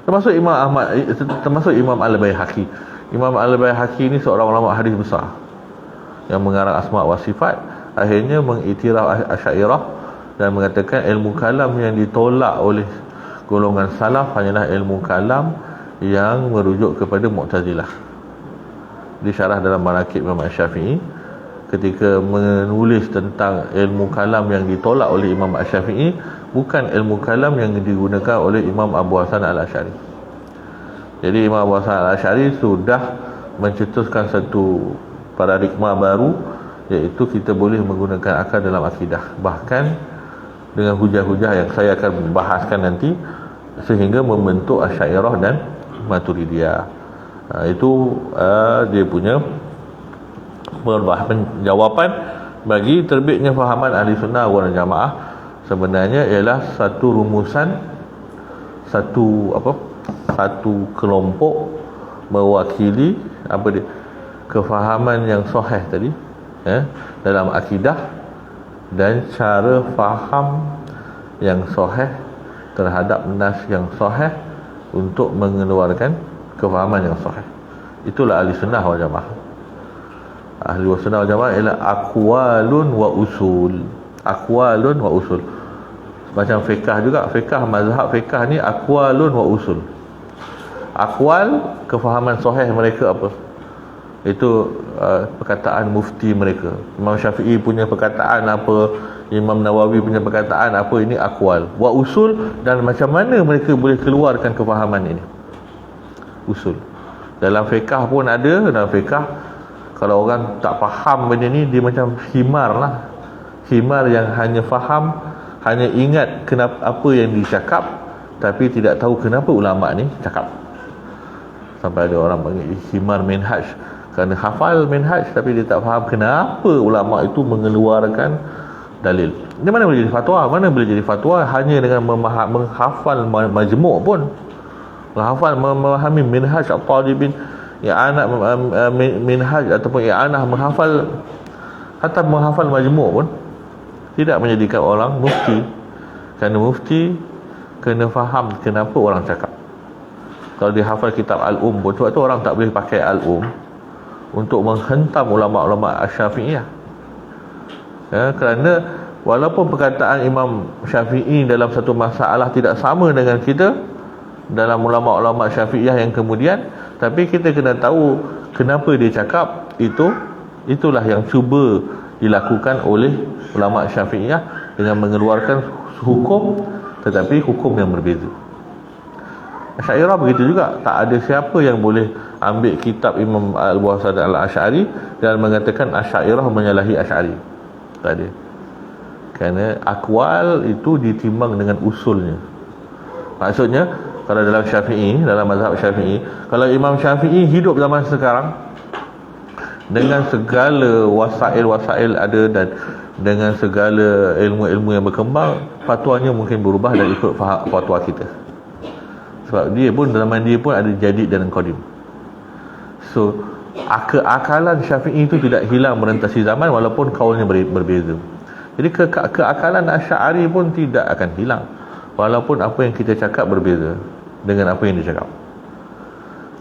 S1: termasuk Imam Ahmad, termasuk Imam Al-Baihaqi. Imam Al-Baihaqi ini seorang ulama hadis besar yang mengarang Asma' wa Sifat. Akhirnya mengiktiraf Asy'ariyah dan mengatakan ilmu kalam yang ditolak oleh golongan salaf hanyalah ilmu kalam yang merujuk kepada Mu'tazilah. Disyarah dalam Manaqib Imam Syafi'i, ketika menulis tentang ilmu kalam yang ditolak oleh Imam Asy-Syafi'i bukan ilmu kalam yang digunakan oleh Imam Abu Hasan Al-Asy'ari. Jadi Imam Abu Hasan Al-Asy'ari sudah mencetuskan satu paradigma baru, iaitu kita boleh menggunakan akal dalam akidah, bahkan dengan hujah-hujah yang saya akan bahaskan nanti, sehingga membentuk Asy'ariyah dan Maturidiyah. Itu dia punya jawapan bagi terbitnya fahaman ahli sunnah wal jamaah. Sebenarnya ialah satu rumusan, satu kelompok mewakili kefahaman yang sahih tadi, dalam akidah, dan cara faham yang sahih terhadap nas yang sahih untuk mengeluarkan kefahaman yang sahih. Itulah ahli sunnah wal jamaah. Ahli sunnah wal jamaah ialah aqwalun wa usul. Aqwalun wa usul. Macam fiqh juga, fiqh mazhab fiqh ni aqwalun wa usul. Aqwal, kefahaman sahih mereka apa? Itu perkataan mufti mereka. Imam Syafi'i punya perkataan apa, Imam Nawawi punya perkataan apa, ini aqwal. Wa usul, dan macam mana mereka boleh keluarkan kefahaman ini. Usul. Dalam fiqh pun ada, dalam fiqh kalau orang tak faham benda ni, dia macam himar lah. Himar yang hanya faham, hanya ingat kenapa apa yang dicakap, tapi tidak tahu kenapa ulama ni cakap. Sampai ada orang panggil himar minhaj, kerana hafal minhaj tapi dia tak faham kenapa ulama itu mengeluarkan dalil. Di mana boleh jadi fatwa? Mana boleh jadi fatwa hanya dengan menghafal majmu' pun. Menghafal, memahami minhaj at-talibin, i'anah minhaj ataupun i'anah, menghafal, hatta menghafal majmu' pun tidak menjadikan orang mufti. Kerana mufti kena faham kenapa orang cakap. Kalau dia hafal kitab Al-Um pun, sebab tu orang tak boleh pakai Al-Um untuk menghentam ulama-ulama Asy-Syafi'iyah. Kerana walaupun perkataan Imam Syafi'i dalam satu masalah tidak sama dengan kita dalam ulama-ulama Syafi'iyah yang kemudian, tapi kita kena tahu kenapa dia cakap itu. Itulah yang cuba dilakukan oleh ulama Syafi'iyah dengan mengeluarkan hukum, tetapi hukum yang berbeza. Asy'ariyah begitu juga. Tak ada siapa yang boleh ambil kitab Imam Abu Hasan Al-Asy'ari dan mengatakan Asy'ariyah menyalahi Asy'ari. Tak ada. Kerana akwal itu ditimbang dengan usulnya. Maksudnya, kalau dalam Syafi'i, dalam mazhab Syafi'i, kalau Imam Syafi'i hidup zaman sekarang dengan segala wasail ada dan dengan segala ilmu-ilmu yang berkembang, fatwanya mungkin berubah dan ikut fatwa kita. Sebab dia pun, zaman dia pun ada jadid dan qadim. So, keakalan Syafi'i itu tidak hilang merentasi zaman walaupun kaulnya berbeza. Jadi keakalan Asy'ari pun tidak akan hilang walaupun apa yang kita cakap berbeza dengan apa yang dia cakap.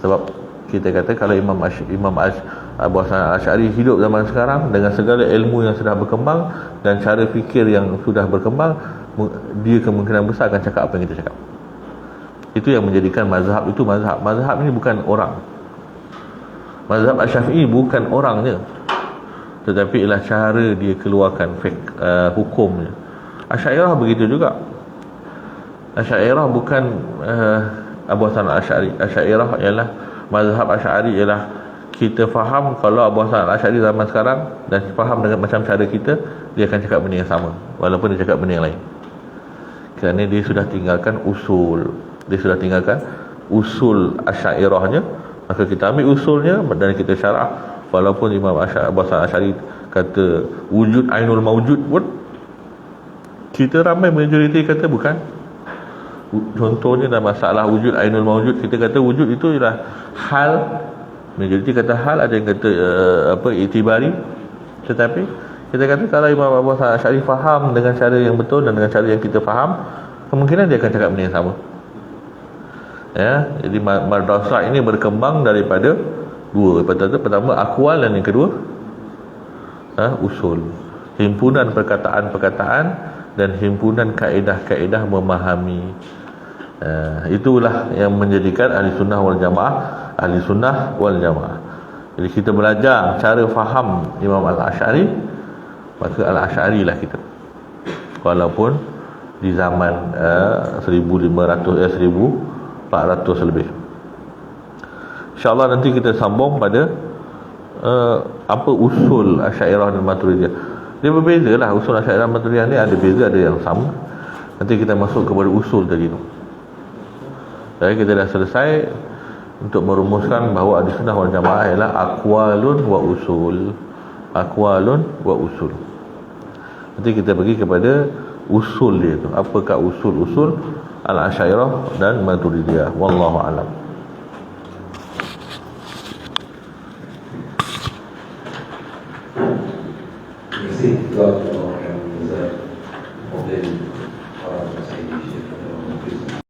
S1: Sebab kita kata kalau Imam Abu Hasan Al-Asy'ari hidup zaman sekarang dengan segala ilmu yang sudah berkembang dan cara fikir yang sudah berkembang, dia kemungkinan besar akan cakap apa yang kita cakap. Itu yang menjadikan mazhab itu mazhab. Mazhab ini bukan orang. Mazhab Asy-Syafi'i bukan orangnya, tetapi ialah cara dia keluarkan hukumnya. Asy'ariyah begitu juga. Asy'ariyah bukan Abu Hasan Al-Asy'ari. Asy'ariyah ialah mazhab Asy'ari ialah kita faham kalau Abu Hasan Al-Asy'ari zaman sekarang dan faham dengan macam cara kita, dia akan cakap benda yang sama walaupun dia cakap benda yang lain. Kerana dia sudah tinggalkan usul. Dia sudah tinggalkan usul Asy'ariyahnya, maka kita ambil usulnya dan kita syarah. Walaupun Imam Abu Hasan Al-Asy'ari kata wujud ainul mawjud pun, kita ramai majoriti kata bukan. Contohnya dalam masalah wujud ainul mawjud, kita kata wujud itu ialah hal. Majoriti kata hal, ada yang kata itibari. Tetapi kita kata kalau Imam Abu Hasan Al-Asy'ari faham dengan cara yang betul dan dengan cara yang kita faham, kemungkinan dia akan cakap benda yang sama. Ya, jadi madrasah ini berkembang daripada dua. Pertama aqwal dan yang kedua usul. Himpunan perkataan-perkataan dan himpunan kaedah-kaedah memahami. Itulah yang menjadikan ahli sunnah wal jamaah ahli sunnah wal jamaah. Jadi kita belajar cara faham Imam Al-Asy'ari, maka Al-Asy'ari lah kita, walaupun di zaman 1400 lebih. InsyaAllah nanti kita sambung pada apa usul Asy'ariyah dan Maturidiyah. Dia berbeza lah, usul Asy'ariyah dan Maturidiyah ni ada beza, ada yang sama. Nanti kita masuk kepada usul tadi tu. Jadi kita dah selesai untuk merumuskan bahawa Ahli Sunnah wal Jamaah ialah aqwalun wa usul. Aqwalun wa usul. Nanti kita pergi kepada usul dia tu. Apakah usul-usul Al-Asy'ariyah dan Maturidiyah? Wallahu a'lam.
S2: Terima kasih. Doa untuk orang yang bisa membeli orang saya